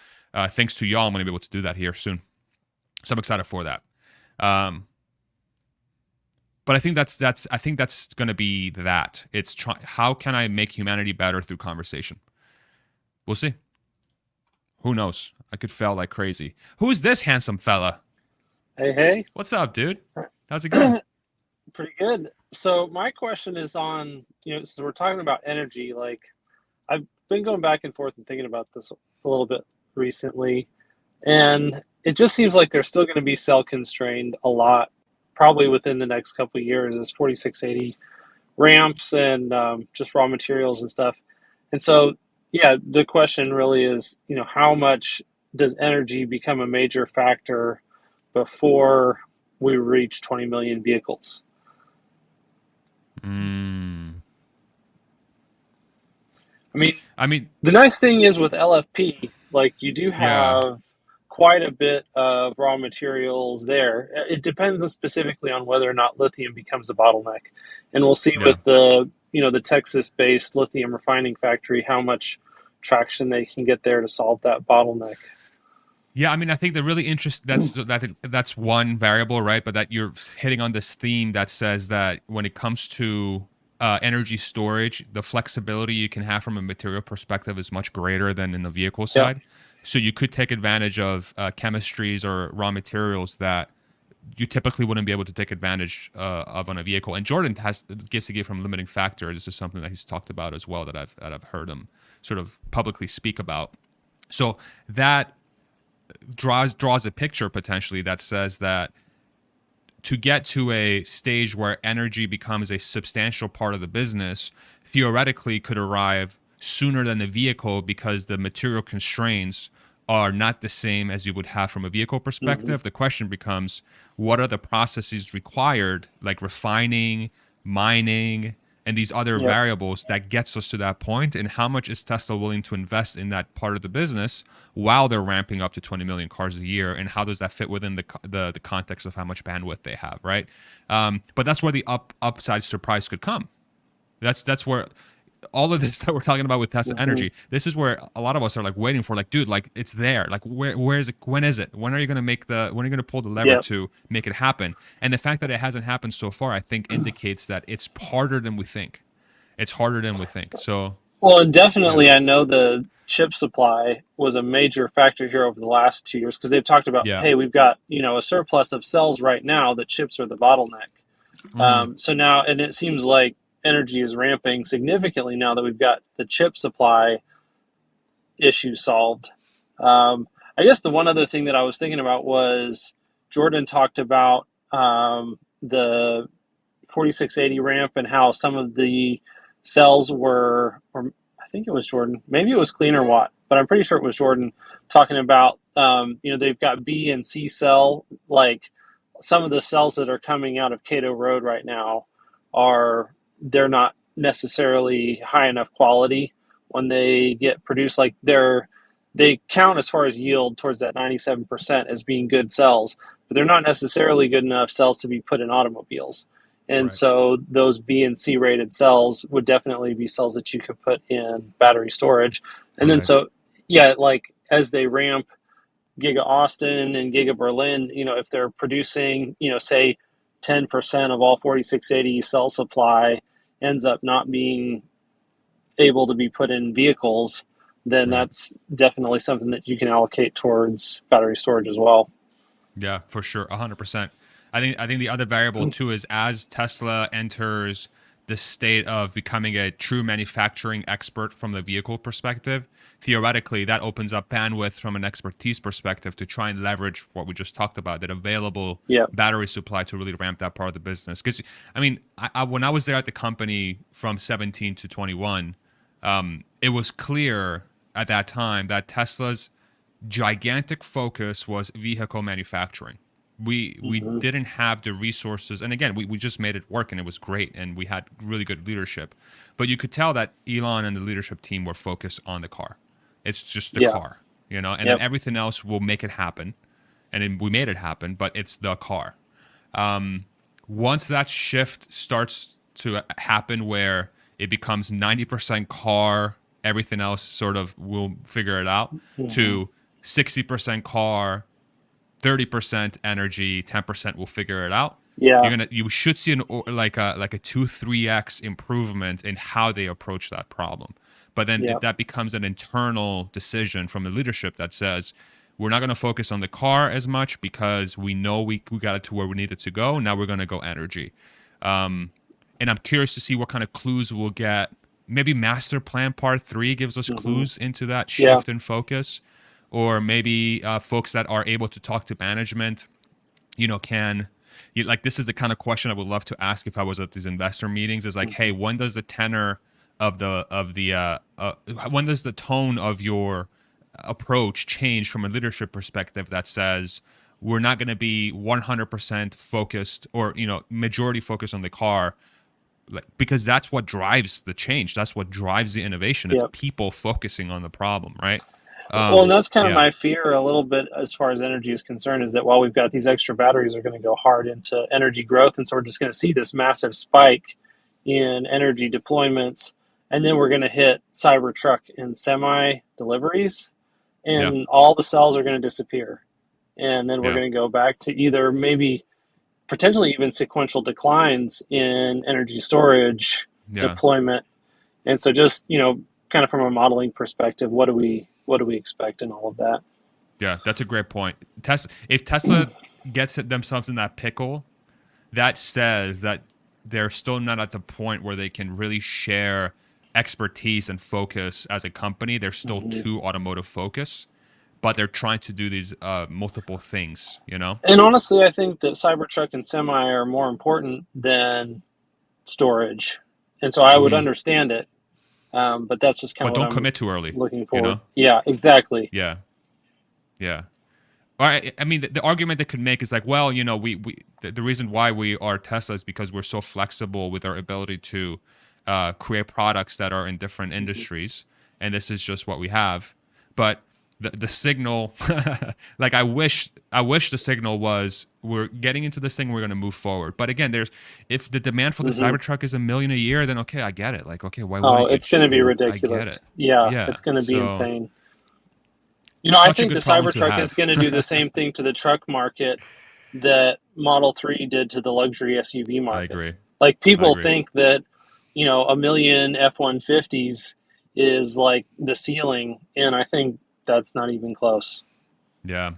thanks to y'all, I'm going to be able to do that here soon. So I'm excited for that. But I think that's going to be that. It's how can I make humanity better through conversation? We'll see. Who knows? I could fail like crazy. Who is this handsome fella? Hey. What's up, dude? How's it going? Pretty good. So my question is on, so we're talking about energy. Like, I've been going back and forth and thinking about this a little bit recently, and it just seems like they're still going to be cell constrained a lot, probably within the next couple of years, as 4680 ramps and just raw materials and stuff. And so, yeah, the question really is, how much does energy become a major factor before we reach 20 million vehicles? I mean, the nice thing is with LFP, like you do Yeah. have quite a bit of raw materials there. It depends specifically on whether or not lithium becomes a bottleneck. And we'll see Yeah. with the Texas-based lithium refining factory how much traction they can get there to solve that bottleneck. Yeah, I mean, I think the really that's one variable, right? But that you're hitting on this theme that says that when it comes to energy storage, the flexibility you can have from a material perspective is much greater than in the vehicle side. So you could take advantage of chemistries or raw materials that you typically wouldn't be able to take advantage of on a vehicle. And Jordan gets to give him limiting factor. This is something that he's talked about as well that I've heard him sort of publicly speak about. So that draws a picture potentially that says that to get to a stage where energy becomes a substantial part of the business, theoretically could arrive sooner than the vehicle because the material constraints are not the same as you would have from a vehicle perspective. The question becomes, what are the processes required, like refining, mining, and these other variables that gets us to that point, and how much is Tesla willing to invest in that part of the business while they're ramping up to 20 million cars a year, and how does that fit within the context of how much bandwidth they have, right? But that's where the upside surprise could come. That's where all of this that we're talking about with Tesla Energy, this is where a lot of us are like waiting for, like, dude, like it's there. Like where is it? When is it? When are you going to pull the lever to make it happen? And the fact that it hasn't happened so far, I think indicates that it's harder than we think. It's harder than we think. So, well, and definitely I know the chip supply was a major factor here over the last 2 years because they've talked about, hey, we've got, a surplus of cells right now, that chips are the bottleneck. So now, and it seems like energy is ramping significantly now that we've got the chip supply issue solved. I guess the one other thing that I was thinking about was Jordan talked about the 4680 ramp and how some of the cells were, or I think it was Jordan, maybe it was Clean or Watt, but I'm pretty sure it was Jordan talking about, they've got B and C cell, like some of the cells that are coming out of Cato Road right now they're not necessarily high enough quality when they get produced. Like they count as far as yield towards that 97% as being good cells, but they're not necessarily good enough cells to be put in automobiles. And so those B and C rated cells would definitely be cells that you could put in battery storage. And then like as they ramp Giga Austin and Giga Berlin, if they're producing, say 10% of all 4680 cell supply ends up not being able to be put in vehicles, then that's definitely something that you can allocate towards battery storage as well. Yeah, for sure, 100%. I think the other variable too is as Tesla enters the state of becoming a true manufacturing expert from the vehicle perspective, theoretically that opens up bandwidth from an expertise perspective to try and leverage what we just talked about, that available battery supply to really ramp that part of the business. Because I mean, when I was there at the company from 17 to 21, it was clear at that time that Tesla's gigantic focus was vehicle manufacturing. We didn't have the resources, and again, we just made it work, and it was great, and we had really good leadership. But you could tell that Elon and the leadership team were focused on the car. It's just the car, and then everything else will make it happen. And then we made it happen, but it's the car. Once that shift starts to happen where it becomes 90% car, everything else sort of will figure it out, to 60% car, 30% energy, 10% will figure it out. You should see like a 2-3x improvement in how they approach that problem. But then that becomes an internal decision from the leadership that says, we're not going to focus on the car as much because we know we got it to where we needed to go. Now we're going to go energy. And I'm curious to see what kind of clues we'll get. Maybe Master Plan Part 3 gives us clues into that shift in focus. Or maybe folks that are able to talk to management, like this is the kind of question I would love to ask if I was at these investor meetings, is like, hey, when does the tenor when does the tone of your approach changed from a leadership perspective that says we're not going to be 100% focused or majority focused on the car, like, because that's what drives the change. That's what drives the innovation. It's Yep. people focusing on the problem, right? Well, and that's kind of yeah. my fear a little bit as far as energy is concerned, is that while we've got these extra batteries are going to go hard into energy growth, and so we're just going to see this massive spike in energy deployments, and then we're going to hit Cybertruck and semi deliveries, and all the cells are going to disappear. And then we're going to go back to either maybe potentially even sequential declines in energy storage deployment. And so just, kind of from a modeling perspective, what do we expect in all of that? Yeah, that's a great point. If Tesla gets themselves in that pickle, that says that they're still not at the point where they can really share expertise and focus as a company. They're still too automotive focused, but they're trying to do these multiple things, And honestly, I think that Cybertruck and semi are more important than storage. And so I would understand it. But that's just kind of what don't commit too early. Looking forward. Yeah, exactly. Yeah. All right. I mean, the argument they could make is like, well, the reason why we are Tesla is because we're so flexible with our ability to create products that are in different industries, and this is just what we have. But the signal, like I wish the signal was we're getting into this thing, we're going to move forward. But again, if the demand for the Cybertruck is $1 million a year, then okay, I get it. Like, okay, why wouldn't it's going to be ridiculous. I get it. Yeah, it's going to be insane. I think the Cybertruck is going to do the same thing to the truck market that Model 3 did to the luxury SUV market. I agree. Like, people think that, 1 million F-150s is like the ceiling, and I think that's not even close. Yeah.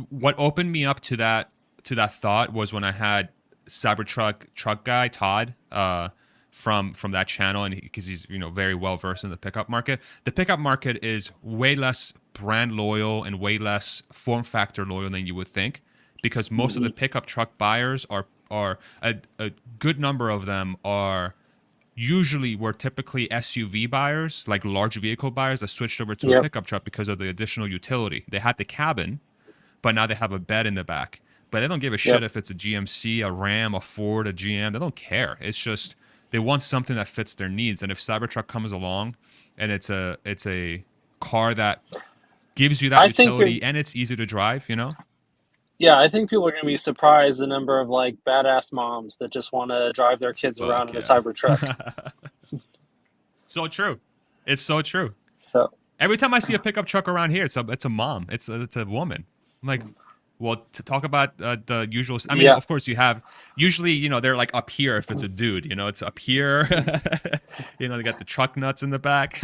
What opened me up to that thought was when I had Cybertruck truck guy Todd from that channel, and because he's very well versed in the pickup market. The pickup market is way less brand loyal and way less form factor loyal than you would think, because most of the pickup truck buyers are a good number of them are usually were typically SUV buyers, like large vehicle buyers that switched over to a pickup truck because of the additional utility. They had the cabin, but now they have a bed in the back. But they don't give a shit if it's a GMC, a Ram, a Ford, a GM. They don't care. It's just they want something that fits their needs. And if Cybertruck comes along and it's a car that gives you that utility and it's easy to drive, Yeah, I think people are going to be surprised the number of like badass moms that just want to drive their kids around in a Cybertruck. So true. It's so true. So every time I see a pickup truck around here, it's a mom. It's a woman. I'm like, well, to talk about the usual. I mean, of course, you have usually, they're like up here if it's a dude. It's up here. They got the truck nuts in the back.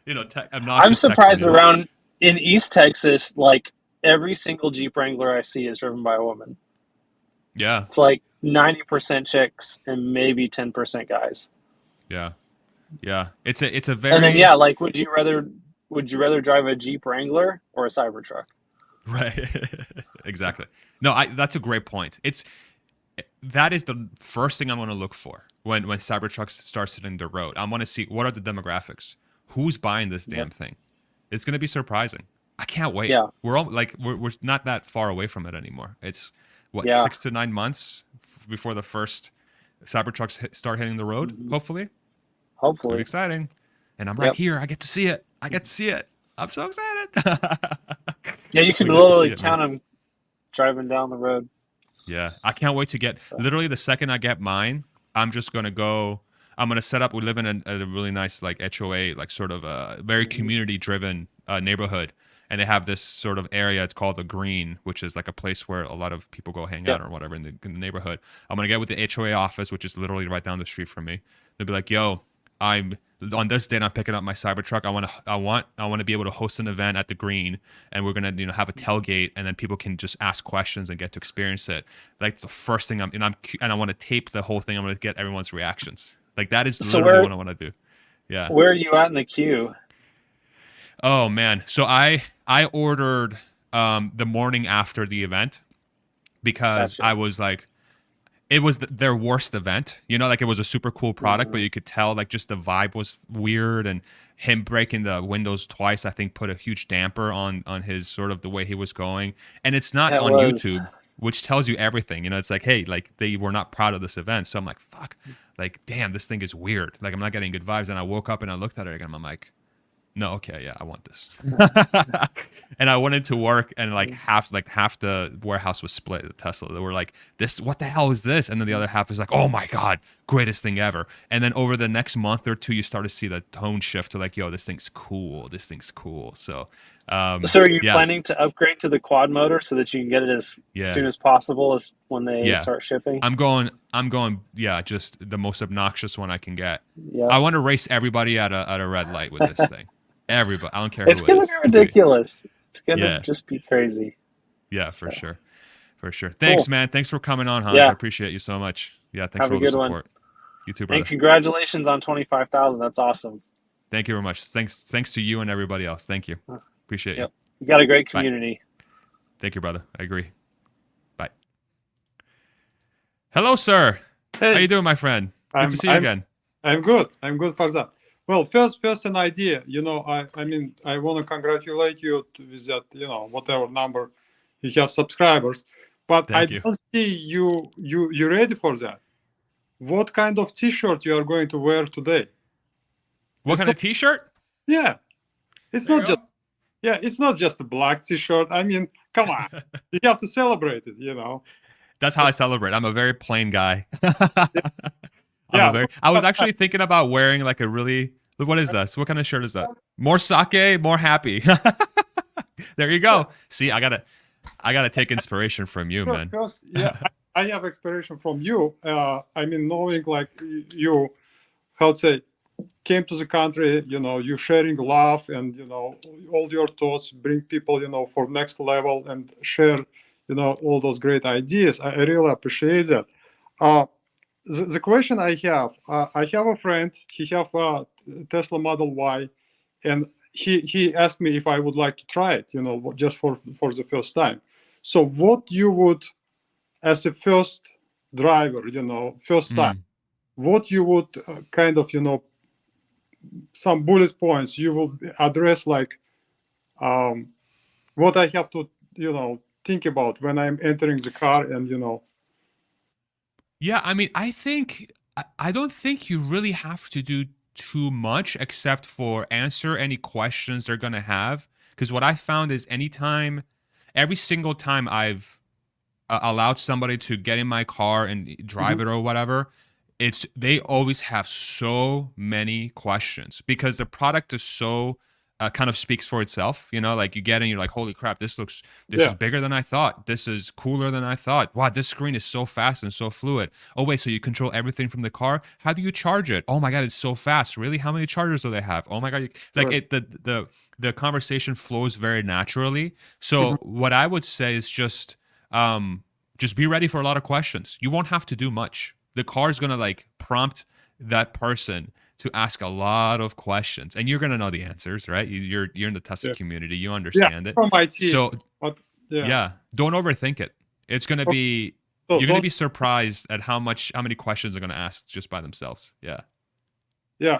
I'm surprised around in East Texas, like every single Jeep Wrangler I see is driven by a woman. Yeah, it's like 90% chicks and maybe 10% guys. Yeah. It's a very. And then like, would you rather drive a Jeep Wrangler or a Cybertruck? Right. Exactly. No, that's a great point. That is the first thing I'm going to look for when Cybertrucks starts hitting the road. I want to see what are the demographics. Who's buying this damn thing? It's going to be surprising. I can't wait. Yeah. We're all we're not that far away from it anymore. It's 6 to 9 months before the first Cybertrucks start hitting the road. Hopefully. It's gonna be exciting. And I'm right here. I get to see it. I'm so excited. Yeah, you can literally count them driving down the road. Yeah, I can't wait to get. Literally, the second I get mine, I'm just gonna go. I'm gonna set up. We live in a really nice like HOA, like sort of a very community-driven neighborhood, and they have this sort of area. It's called the Green, which is like a place where a lot of people go hang out or whatever in the neighborhood. I'm gonna get with the HOA office, which is literally right down the street from me. They'll be like, "Yo, I'm on this date. I'm picking up my Cybertruck. I want to be able to host an event at the Green, and we're gonna have a tailgate, and then people can just ask questions and get to experience it. Like it's the first thing and I want to tape the whole thing. I'm gonna get everyone's reactions. Like that is literally what I want to do. Yeah. Where are you at in the queue? Oh man, so I ordered the morning after the event because I was like, it was their worst event. You know, like it was a super cool product, but Mhm. you could tell like just the vibe was weird, and him breaking the windows twice, I think, put a huge damper on his sort of the way he was going. And it's not It on was. YouTube, which tells you everything. You know, it's like, hey, like they were not proud of this event. So I'm like, fuck, like damn, this thing is weird. Like I'm not getting good vibes. And I woke up and I looked at it again. I'm like, no, okay, yeah, I want this. And I went into work, and half the warehouse was split at Tesla. They were like, this, what the hell is this? And then the other half is like, oh my God, greatest thing ever. And then over the next month or two, you start to see the tone shift to like, yo, this thing's cool. This thing's cool. So, So are you yeah, planning to upgrade to the quad motor so that you can get it as yeah, soon as possible as when they yeah. start shipping? I'm going, yeah, just the most obnoxious one I can get. Yeah. I want to race everybody at a red light with this thing. Everybody, I don't care It's who it going to is. be ridiculous. It's going to Yeah. just be crazy. Yeah, for So, sure. For sure. Thanks, cool. man. Thanks for coming on, Hans. Yeah. I appreciate you so much. Yeah, thanks Have for a all the good one. support. You too, brother. And congratulations on 25,000. That's awesome. Thank you very much. Thanks to you and everybody else. Thank you. Appreciate you. Yep. You got a great Bye. community. Thank you, brother. I agree. Bye. Hello, sir. Hey, How you doing, my friend? Good to see you again. I'm good. I'm good for that. Well, first an idea. You know, I mean, I want to congratulate you with that. You know, whatever number you have subscribers, but Thank you. don't see you ready for that. What kind of T-shirt you are going to wear today? What kind of T-shirt? Yeah, it's There not you just it's not just a black T-shirt. I mean, come on, you have to celebrate it. You know. That's how I celebrate. I'm a very plain guy. Yeah. I was actually thinking about wearing like a really, what is this? What kind of shirt is that? More sake, more happy. There you go. See, I gotta take inspiration from you, man. First, yeah, I have inspiration from you. I mean, knowing like you, how to say, came to the country, you know, you sharing love and, you know, all your thoughts, bring people, you know, for next level and share, you know, all those great ideas. I really appreciate that. The question I have a friend, he have a Tesla Model Y, and he asked me if I would like to try it, you know, just for the first time. So what you would, as a first driver, you know, first time, what you would kind of, you know, some bullet points you will address, like what I have to, you know, think about when I'm entering the car and, you know. Yeah, I mean, I don't think you really have to do too much except for answer any questions they're gonna have. Because what I found is every single time I've allowed somebody to get in my car and drive it or whatever, they always have so many questions because the product is so kind of speaks for itself. You know, like you get in, you're like, holy crap, this is bigger than I thought. This is cooler than I thought. Wow, this screen is so fast and so fluid. Oh wait, so you control everything from the car? How do you charge it? Oh my God, it's so fast. Really? How many chargers do they have? Oh my God, the conversation flows very naturally. So what I would say is just be ready for a lot of questions. You won't have to do much. The car is gonna like prompt that person to ask a lot of questions, and you're gonna know the answers, right? You're in the Tesla community, you understand it. From IT. So But, don't overthink it. It's gonna be you're gonna be surprised at how many questions they're gonna ask just by themselves. Yeah. Yeah.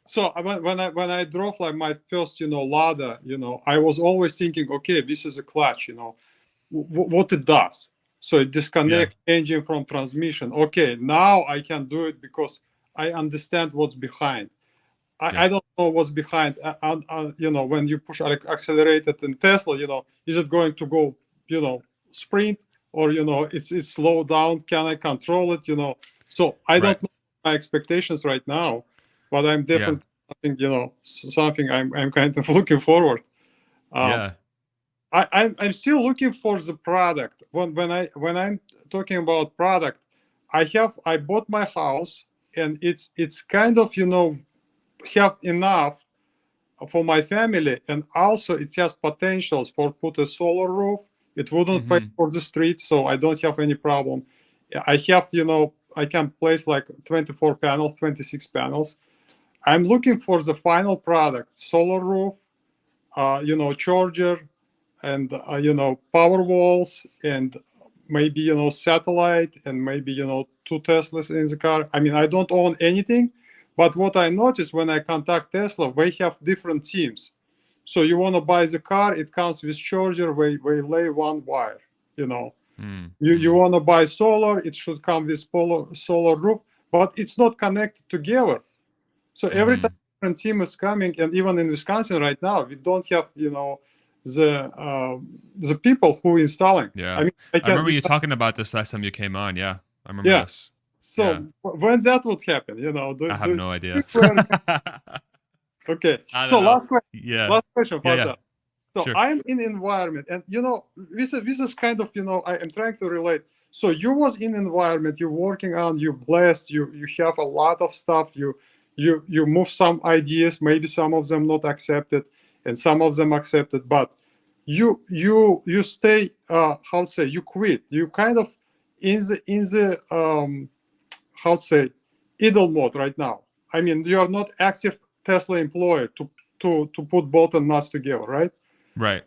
So when I drove like my first, you know, Lada, you know, I was always thinking, okay, this is a clutch, you know, what it does. So it disconnects engine from transmission. Okay, now I can do it because I understand what's behind. I don't know what's behind. You know, when you push accelerated in Tesla, you know, is it going to go, you know, sprint, or, you know, it's slow down? Can I control it? You know, so I don't know my expectations right now, but I'm definitely, you know, something I'm kind of looking forward. I'm still looking for the product. When I'm talking about product, I bought my house, and it's kind of, you know, have enough for my family, and also it has potentials for put a solar roof. It wouldn't pay for the street, so I don't have any problem. I have, you know, I can place like 24 panels, 26 panels. I'm looking for the final product: solar roof, you know, charger, and you know, power walls, and maybe, you know, satellite and maybe, you know, 2 Teslas in the car. I mean, I don't own anything, but what I noticed when I contact Tesla, they have different teams. So you want to buy the car, it comes with charger, we lay one wire, you know. You want to buy solar, it should come with solar roof, but it's not connected together. So every time a different team is coming, and even in Wisconsin right now, we don't have, you know, the people who installing. Yeah. I mean, I remember you talking about this last time you came on. Yeah, I remember Yeah. this. So Yeah. when that would happen, you know, I have no idea. Okay. I don't So know. last Yeah. question for Yeah. that. So Sure. I'm in environment, and you know, this is kind of, you know, I am trying to relate. So you was in environment, you're working on, you're blessed, you have a lot of stuff, you move some ideas, maybe some of them not accepted, and some of them accepted, but you stay, how to say, you quit, you kind of in the how to say, idle mode right now. I mean, you are not active Tesla employee to put bolt and nuts together, right? Right.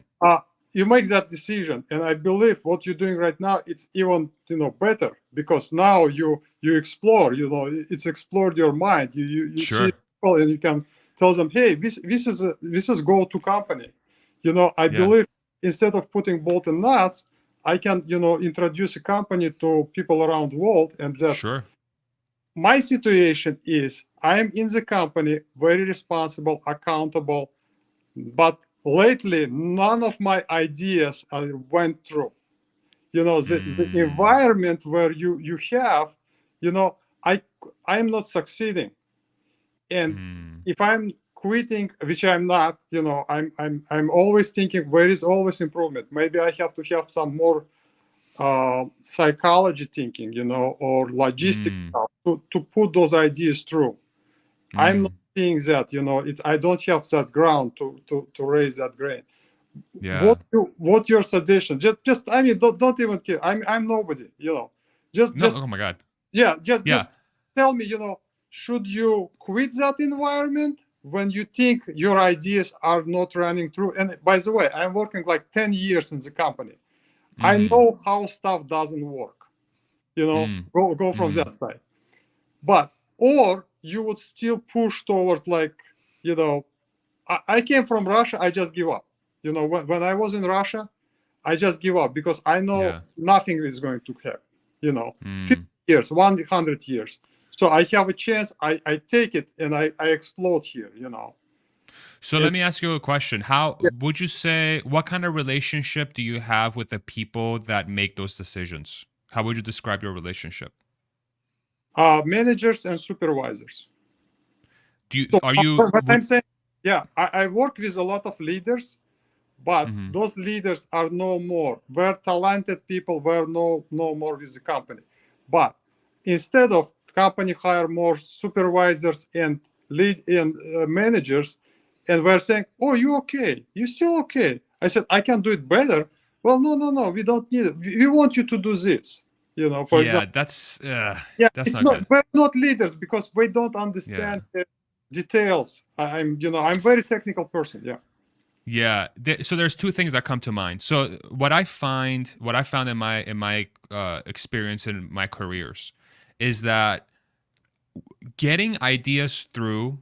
You make that decision, and I believe what you're doing right now, it's even, you know, better, because now you explore, you know, it's explored your mind. You Sure. see people, and you can tell them, hey, this is go-to company. You know, I believe instead of putting bolt and nuts, I can, you know, introduce a company to people around the world, and that. Sure. My situation is I'm in the company, very responsible, accountable, but lately none of my ideas went through. You know, the environment where you have, you know, I'm not succeeding, and if I'm quitting, which I'm not, you know, I'm always thinking there is always improvement. Maybe I have to have some more psychology thinking, you know, or logistic stuff to put those ideas through. I'm not seeing that, you know, I don't have that ground to raise that grain. Yeah. What your suggestion? Just I mean, don't even care. I'm nobody, you know. Just Oh my God. just tell me, you know, should you quit that environment when you think your ideas are not running through? And by the way, I'm working like 10 years in the company. I know how stuff doesn't work, you know, go from that side. But, or you would still push toward, like, you know, I came from Russia, I just give up. You know, when I was in Russia, I just give up because I know nothing is going to happen, you know, 50 years, 100 years. So I have a chance, I take it, and I explode here, you know. So let me ask you a question. How would you say, what kind of relationship do you have with the people that make those decisions? How would you describe your relationship? Managers and supervisors. I'm saying, I work with a lot of leaders, but those leaders are no more. We're talented people, we're no more with the company. But instead of company hire more supervisors and lead and managers, and we're saying, oh, you okay? You still okay? I said, I can do it better. Well, no, we don't need it. We want you to do this. You know, for example. That's it's not good. We're not leaders because we don't understand the details. I'm very technical person. Yeah. So there's two things that come to mind. So what I found in my experience in my careers is that getting ideas through,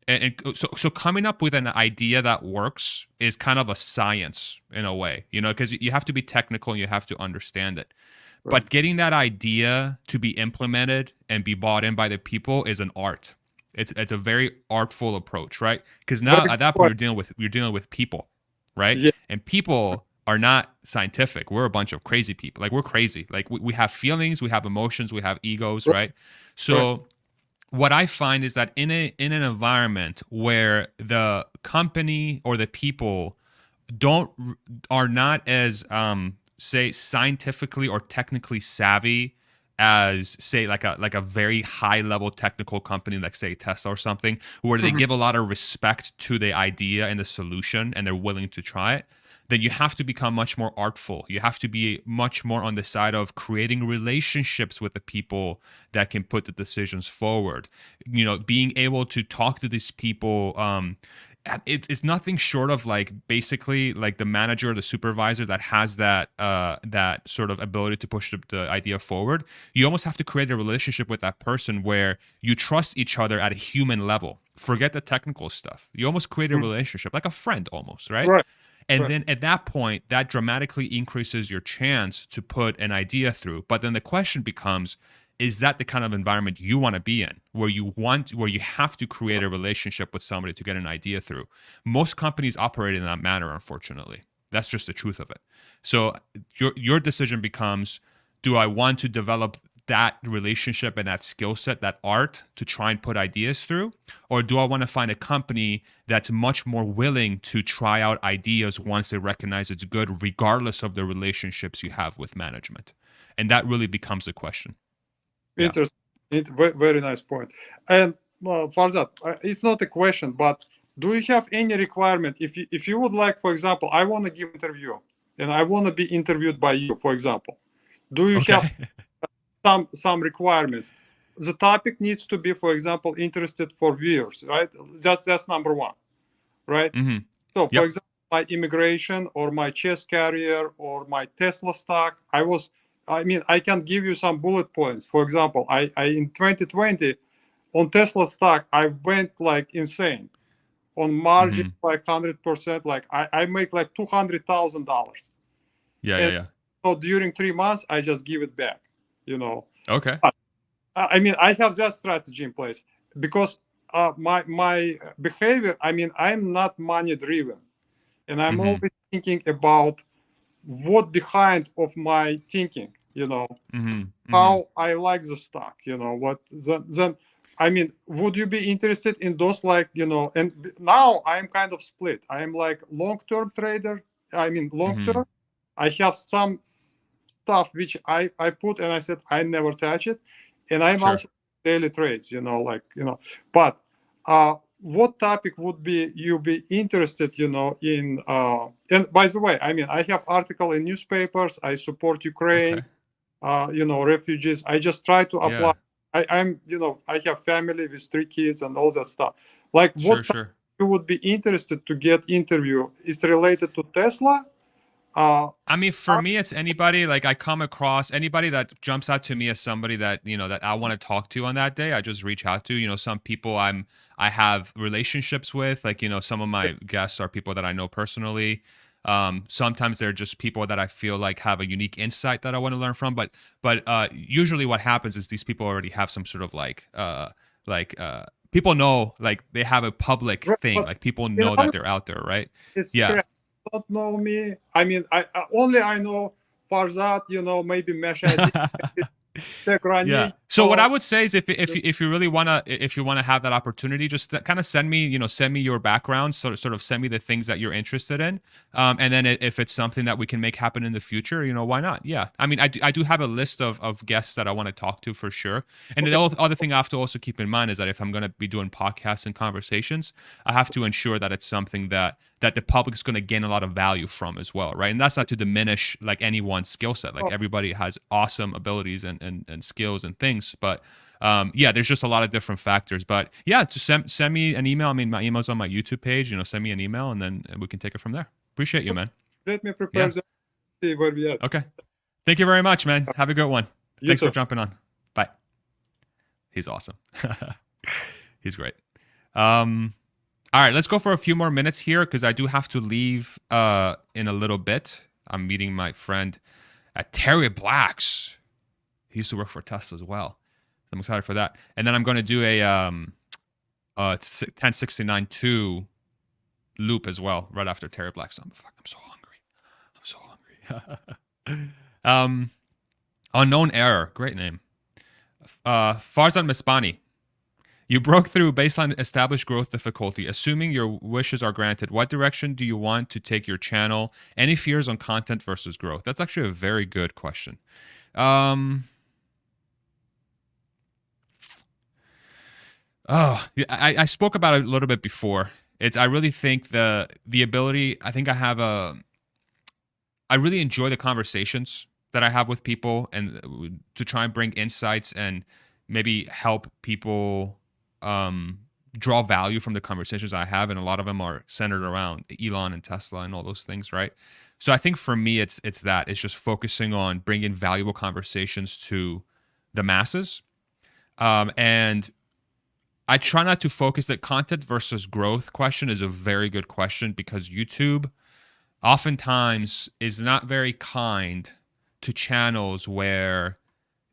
and so coming up with an idea that works is kind of a science in a way, you know, because you have to be technical and you have to understand it. Right. But getting that idea to be implemented and be bought in by the people is an art. It's a very artful approach, right? Because now at that point you're dealing with people, right? Yeah. And people are not scientific. We're a bunch of crazy people. Like, we're crazy. Like, we have feelings, we have emotions, we have egos, right? So what I find is that in an environment where the company or the people are not as say scientifically or technically savvy as, say, like a very high level technical company like, say, Tesla or something, where they give a lot of respect to the idea and the solution and they're willing to try it, then you have to become much more artful. You have to be much more on the side of creating relationships with the people that can put the decisions forward. Being able to talk to these people. It's nothing short of like basically like the manager or the supervisor that has that sort of ability to push the idea forward. You almost have to create a relationship with that person where you trust each other at a human level. Forget the technical stuff. You almost create a relationship like a friend almost, right? Right. And then at that point, that dramatically increases your chance to put an idea through. But then the question becomes, is that the kind of environment you want to be in, where you have to create a relationship with somebody to get an idea through? Most companies operate in that manner, unfortunately. That's just the truth of it. So your decision becomes, do I want to develop that relationship and that skill set, that art, to try and put ideas through? Or do I want to find a company that's much more willing to try out ideas once they recognize it's good, regardless of the relationships you have with management? And that really becomes the question. Yeah. Interesting. Very nice point. And Farzad, it's not a question, but do you have any requirement? If you would like, for example, I want to give interview and I want to be interviewed by you, for example, do you have some requirements? The topic needs to be, for example, interested for viewers, right? That's number one, right? Mm-hmm. So, for example, my immigration or my chess career or my Tesla stock, I can give you some bullet points. For example, I in 2020 on Tesla stock, I went like insane on margin, like 100%. Like I make like $200,000. Yeah. So during 3 months, I just give it back. Okay. I have that strategy in place because my behavior. I'm not money driven, and I'm always thinking about what behind of my thinking. How I like the stock. What then. Would you be interested in those and now I'm kind of split. I'm like long-term trader. Long-term. I have some stuff which I put and I said I never touch it. And I'm also daily trades, but what topic would you be interested, in, and by the way, I have article in newspapers. I support Ukraine, refugees. I just try to apply. I have family with 3 kids and all that stuff. Like what you would be interested to get interview is related to Tesla. For me, it's anybody. Like I come across anybody that jumps out to me as somebody that that I want to talk to on that day. I just reach out to. Some people I have relationships with. Like some of my guests are people that I know personally. Sometimes they're just people that I feel like have a unique insight that I want to learn from. But usually what happens is these people already have some sort of people know, like they have a public thing. Like people know that they're out there, right? Don't know me. I know Farzad, maybe Meshad. Yeah. So what I would say is if you really wanna have that opportunity, just kind of send me your background, sort of send me the things that you're interested in, and then if it's something that we can make happen in the future, why not? Yeah. I do have a list of guests that I want to talk to for sure. And the other thing I have to also keep in mind is that if I'm going to be doing podcasts and conversations, I have to ensure that it's something that the public is going to gain a lot of value from as well, right? And that's not to diminish like anyone's skill set. Like everybody has awesome abilities and skills and things, but there's just a lot of different factors. But yeah, just send me an email. My email's on my YouTube page. Send me an email and then we can take it from there. Appreciate you, man. Let me prepare that. See where we at. Okay. Thank you very much, man. Have a good one. Thanks for jumping on. Bye. He's awesome. He's great. All right, let's go for a few more minutes here because I do have to leave in a little bit. I'm meeting my friend at Terry Black's. He used to work for Tesla as well. I'm excited for that. And then I'm going to do a 1069-2 loop as well right after Terry Black's. I'm so hungry. Unknown Error. Great name. Farzad Mispani. You broke through baseline established growth difficulty. Assuming your wishes are granted, what direction do you want to take your channel? Any fears on content versus growth? That's actually a very good question. I spoke about it a little bit before. I really think the ability. I think I have I really enjoy the conversations that I have with people, and to try and bring insights and maybe help people draw value from the conversations I have. And a lot of them are centered around Elon and Tesla and all those things, right? So I think for me, it's just focusing on bringing valuable conversations to the masses. And I try not to focus. That content versus growth question is a very good question, because YouTube oftentimes is not very kind to channels where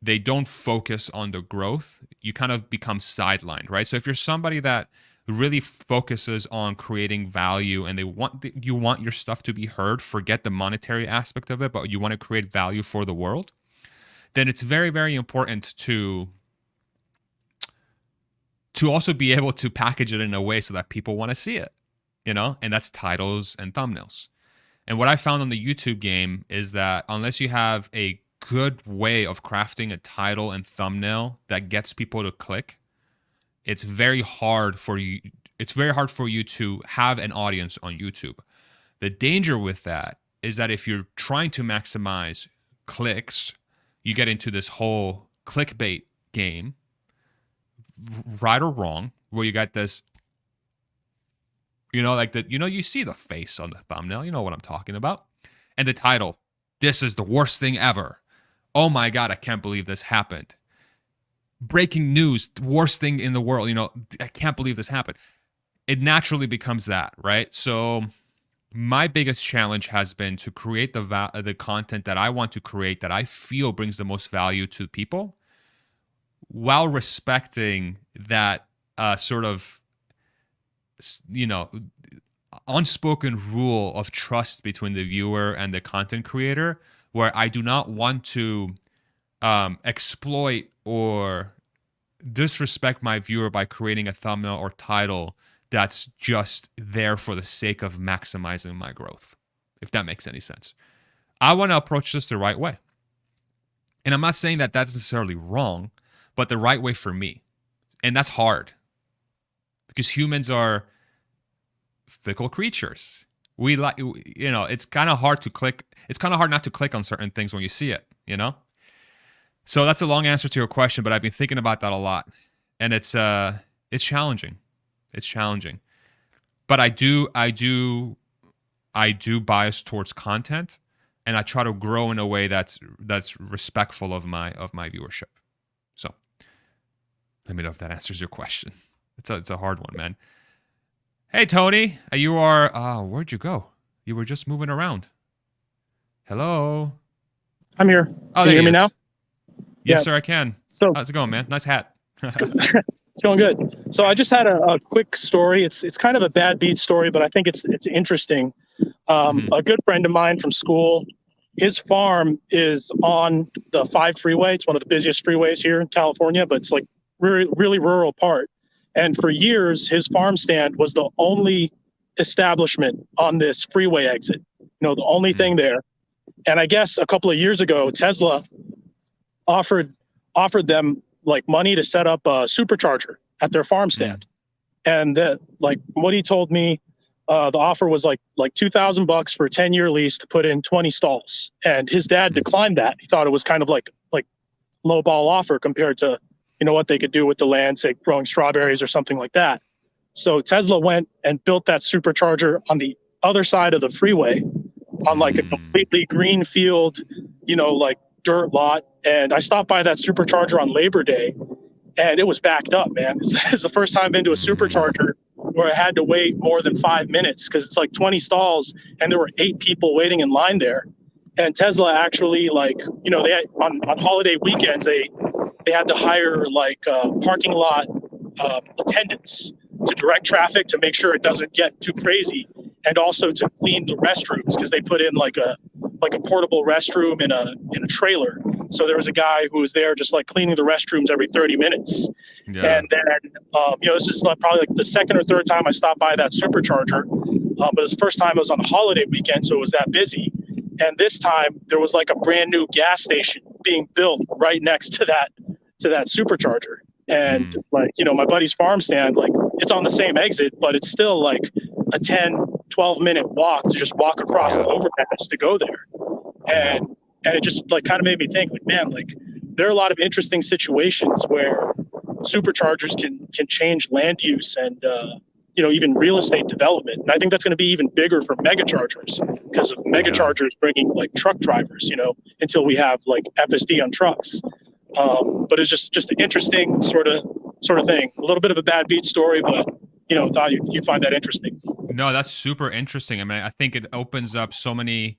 they don't focus on the growth. You kind of become sidelined, right? So if you're somebody that really focuses on creating value and you want your stuff to be heard, forget the monetary aspect of it, but you want to create value for the world, then it's very, very important to also be able to package it in a way so that people want to see it, and that's titles and thumbnails. And what I found on the YouTube game is that unless you have a good way of crafting a title and thumbnail that gets people to click, it's very hard for you to have an audience on YouTube. The danger with that is that if you're trying to maximize clicks, you get into this whole clickbait game, right or wrong, where you got this, you see the face on the thumbnail, you know what I'm talking about, and the title, "This is the worst thing ever. Oh my God, I can't believe this happened. Breaking news, the worst thing in the world. I can't believe this happened." It naturally becomes that, right? So my biggest challenge has been to create the content that I want to create, that I feel brings the most value to people, while respecting that sort of, unspoken rule of trust between the viewer and the content creator, where I do not want to exploit or disrespect my viewer by creating a thumbnail or title that's just there for the sake of maximizing my growth, if that makes any sense. I want to approach this the right way. And I'm not saying that that's necessarily wrong, but the right way for me. And that's hard, because humans are fickle creatures. It's kind of hard to click. It's kind of hard not to click on certain things when you see it, So that's a long answer to your question, but I've been thinking about that a lot, and it's challenging. It's challenging, but I do bias towards content, and I try to grow in a way that's respectful of my viewership. So let me know if that answers your question. It's a hard one, man. Hey, Tony, you are, where'd you go? You were just moving around. Hello? I'm here. Oh, can you hear me is. now? Yes, sir, I can. So how's it going, man? Nice hat. it's going good. So I just had a quick story. It's kind of a bad beat story, but I think it's interesting. A good friend of mine from school, his farm is on the 5 freeway. It's one of the busiest freeways here in California, but it's like really, really rural part. And for years, his farm stand was the only establishment on this freeway exit, the only thing there. And I guess a couple of years ago, Tesla offered them like money to set up a supercharger at their farm stand. And what he told me, the offer was like $2,000 for a 10-year lease to put in 20 stalls. And his dad declined that. He thought it was kind of like low ball offer compared to what they could do with the land, say growing strawberries or something like that. So Tesla went and built that supercharger on the other side of the freeway on like a completely green field, dirt lot. And I stopped by that supercharger on Labor Day, and it was backed up, man. It's the first time I've been to a supercharger where I had to wait more than 5 minutes, because it's like 20 stalls and there were 8 people waiting in line there. And Tesla actually, they had, on holiday weekends, they had to hire parking lot attendants to direct traffic to make sure it doesn't get too crazy, and also to clean the restrooms, because they put in like a portable restroom in a trailer. So there was a guy who was there just cleaning the restrooms every 30 minutes. Yeah. And then, this is probably the second or third time I stopped by that supercharger. But it was the first time it was on a holiday weekend, so it was that busy. And this time there was a brand new gas station being built right next to that supercharger. And my buddy's farm stand, it's on the same exit, but it's still a 10, 12 minute walk to just walk across the overpass to go there. and it just like kind of made me think like, man, like there are a lot of interesting situations where superchargers can change land use and even real estate development. And I think that's going to be even bigger for megachargers because of megachargers bringing like truck drivers, until we have like FSD on trucks. But it's just an interesting sort of thing. A little bit of a bad beat story, but thought you'd find that interesting. No, that's super interesting. I mean, I think it opens up so many.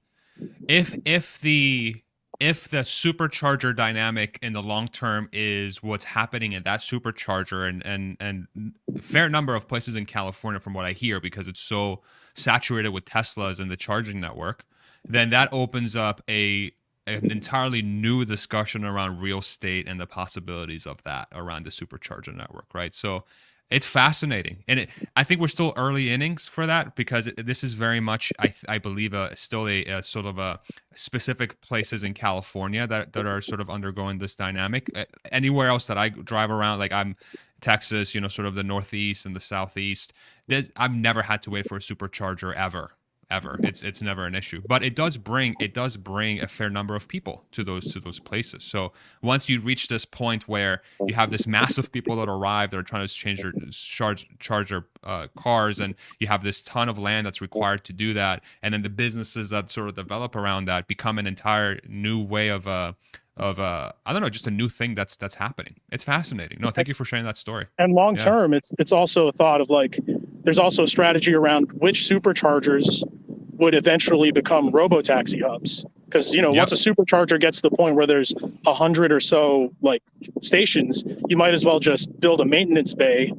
If the supercharger dynamic in the long term is what's happening at that supercharger and a fair number of places in California, from what I hear, because it's so saturated with Teslas and the charging network, then that opens up an entirely new discussion around real estate and the possibilities of that around the supercharger network, right? So it's fascinating, and I think we're still early innings for that, because this is very much, I believe, still a sort of a specific places in California that are sort of undergoing this dynamic. Anywhere else that I drive around, like I'm Texas, sort of the Northeast and the Southeast, I've never had to wait for a supercharger ever. It's never an issue, but it does bring a fair number of people to those places. So once you reach this point where you have this mass of people that arrive that are trying to change their charge their cars, and you have this ton of land that's required to do that, and then the businesses that sort of develop around that become an entire new way of I don't know, just a new thing that's happening. It's fascinating. No, thank you for sharing that story. And long term, it's also a thought of like, there's also a strategy around which superchargers would eventually become robo-taxi hubs. Because, once a supercharger gets to the point where there's 100 or so like stations, you might as well just build a maintenance bay,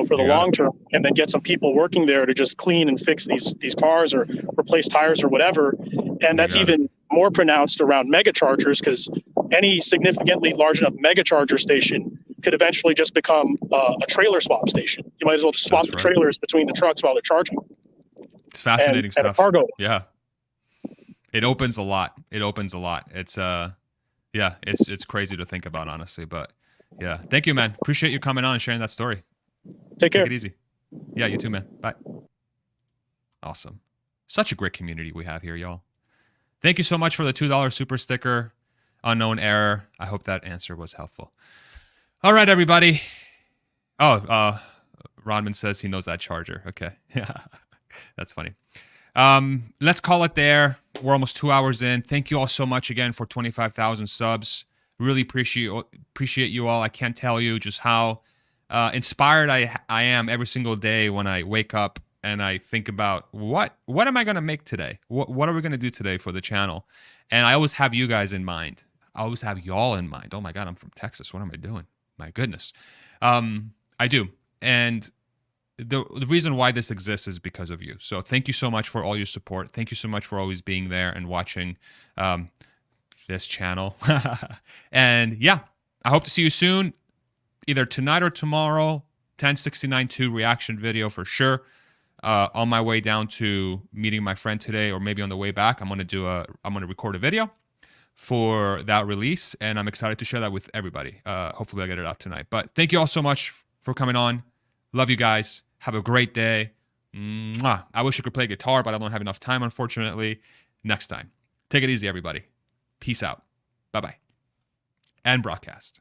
for the long term, and then get some people working there to just clean and fix these cars or replace tires or whatever. And that's even more pronounced around megachargers, because any significantly large enough megacharger station could eventually just become a trailer swap station. You might as well just swap the trailers between the trucks while they're charging. It's fascinating stuff. And a cargo. Yeah. It opens a lot. It's it's crazy to think about, honestly, but yeah. Thank you, man. Appreciate you coming on and sharing that story. Take care. Take it easy. Yeah, you too, man. Bye. Awesome. Such a great community we have here, y'all. Thank you so much for the $2 super sticker. Unknown error. I hope that answer was helpful. All right, everybody. Oh, Rodman says he knows that charger. Okay. Yeah. That's funny. Let's call it there. We're almost 2 hours in. Thank you all so much again for 25,000 subs. Really appreciate you all. I can't tell you just how inspired I am every single day when I wake up and I think about what am I going to make today? What are we going to do today for the channel? And I always have you guys in mind. I always have y'all in mind. Oh my God, I'm from Texas. What am I doing? My goodness. I do. And the reason why this exists is because of you. So thank you so much for all your support. Thank you so much for always being there and watching this channel. And yeah, I hope to see you soon, either tonight or tomorrow. 1069.2 reaction video for sure. On my way down to meeting my friend today, or maybe on the way back, I'm gonna record a video for that release, and I'm excited to share that with everybody. Hopefully I'll get it out tonight. But thank you all so much for coming on. Love you guys. Have a great day. Mwah. I wish I could play guitar, but I don't have enough time, unfortunately. Next time. Take it easy, everybody. Peace out. Bye-bye. And broadcast.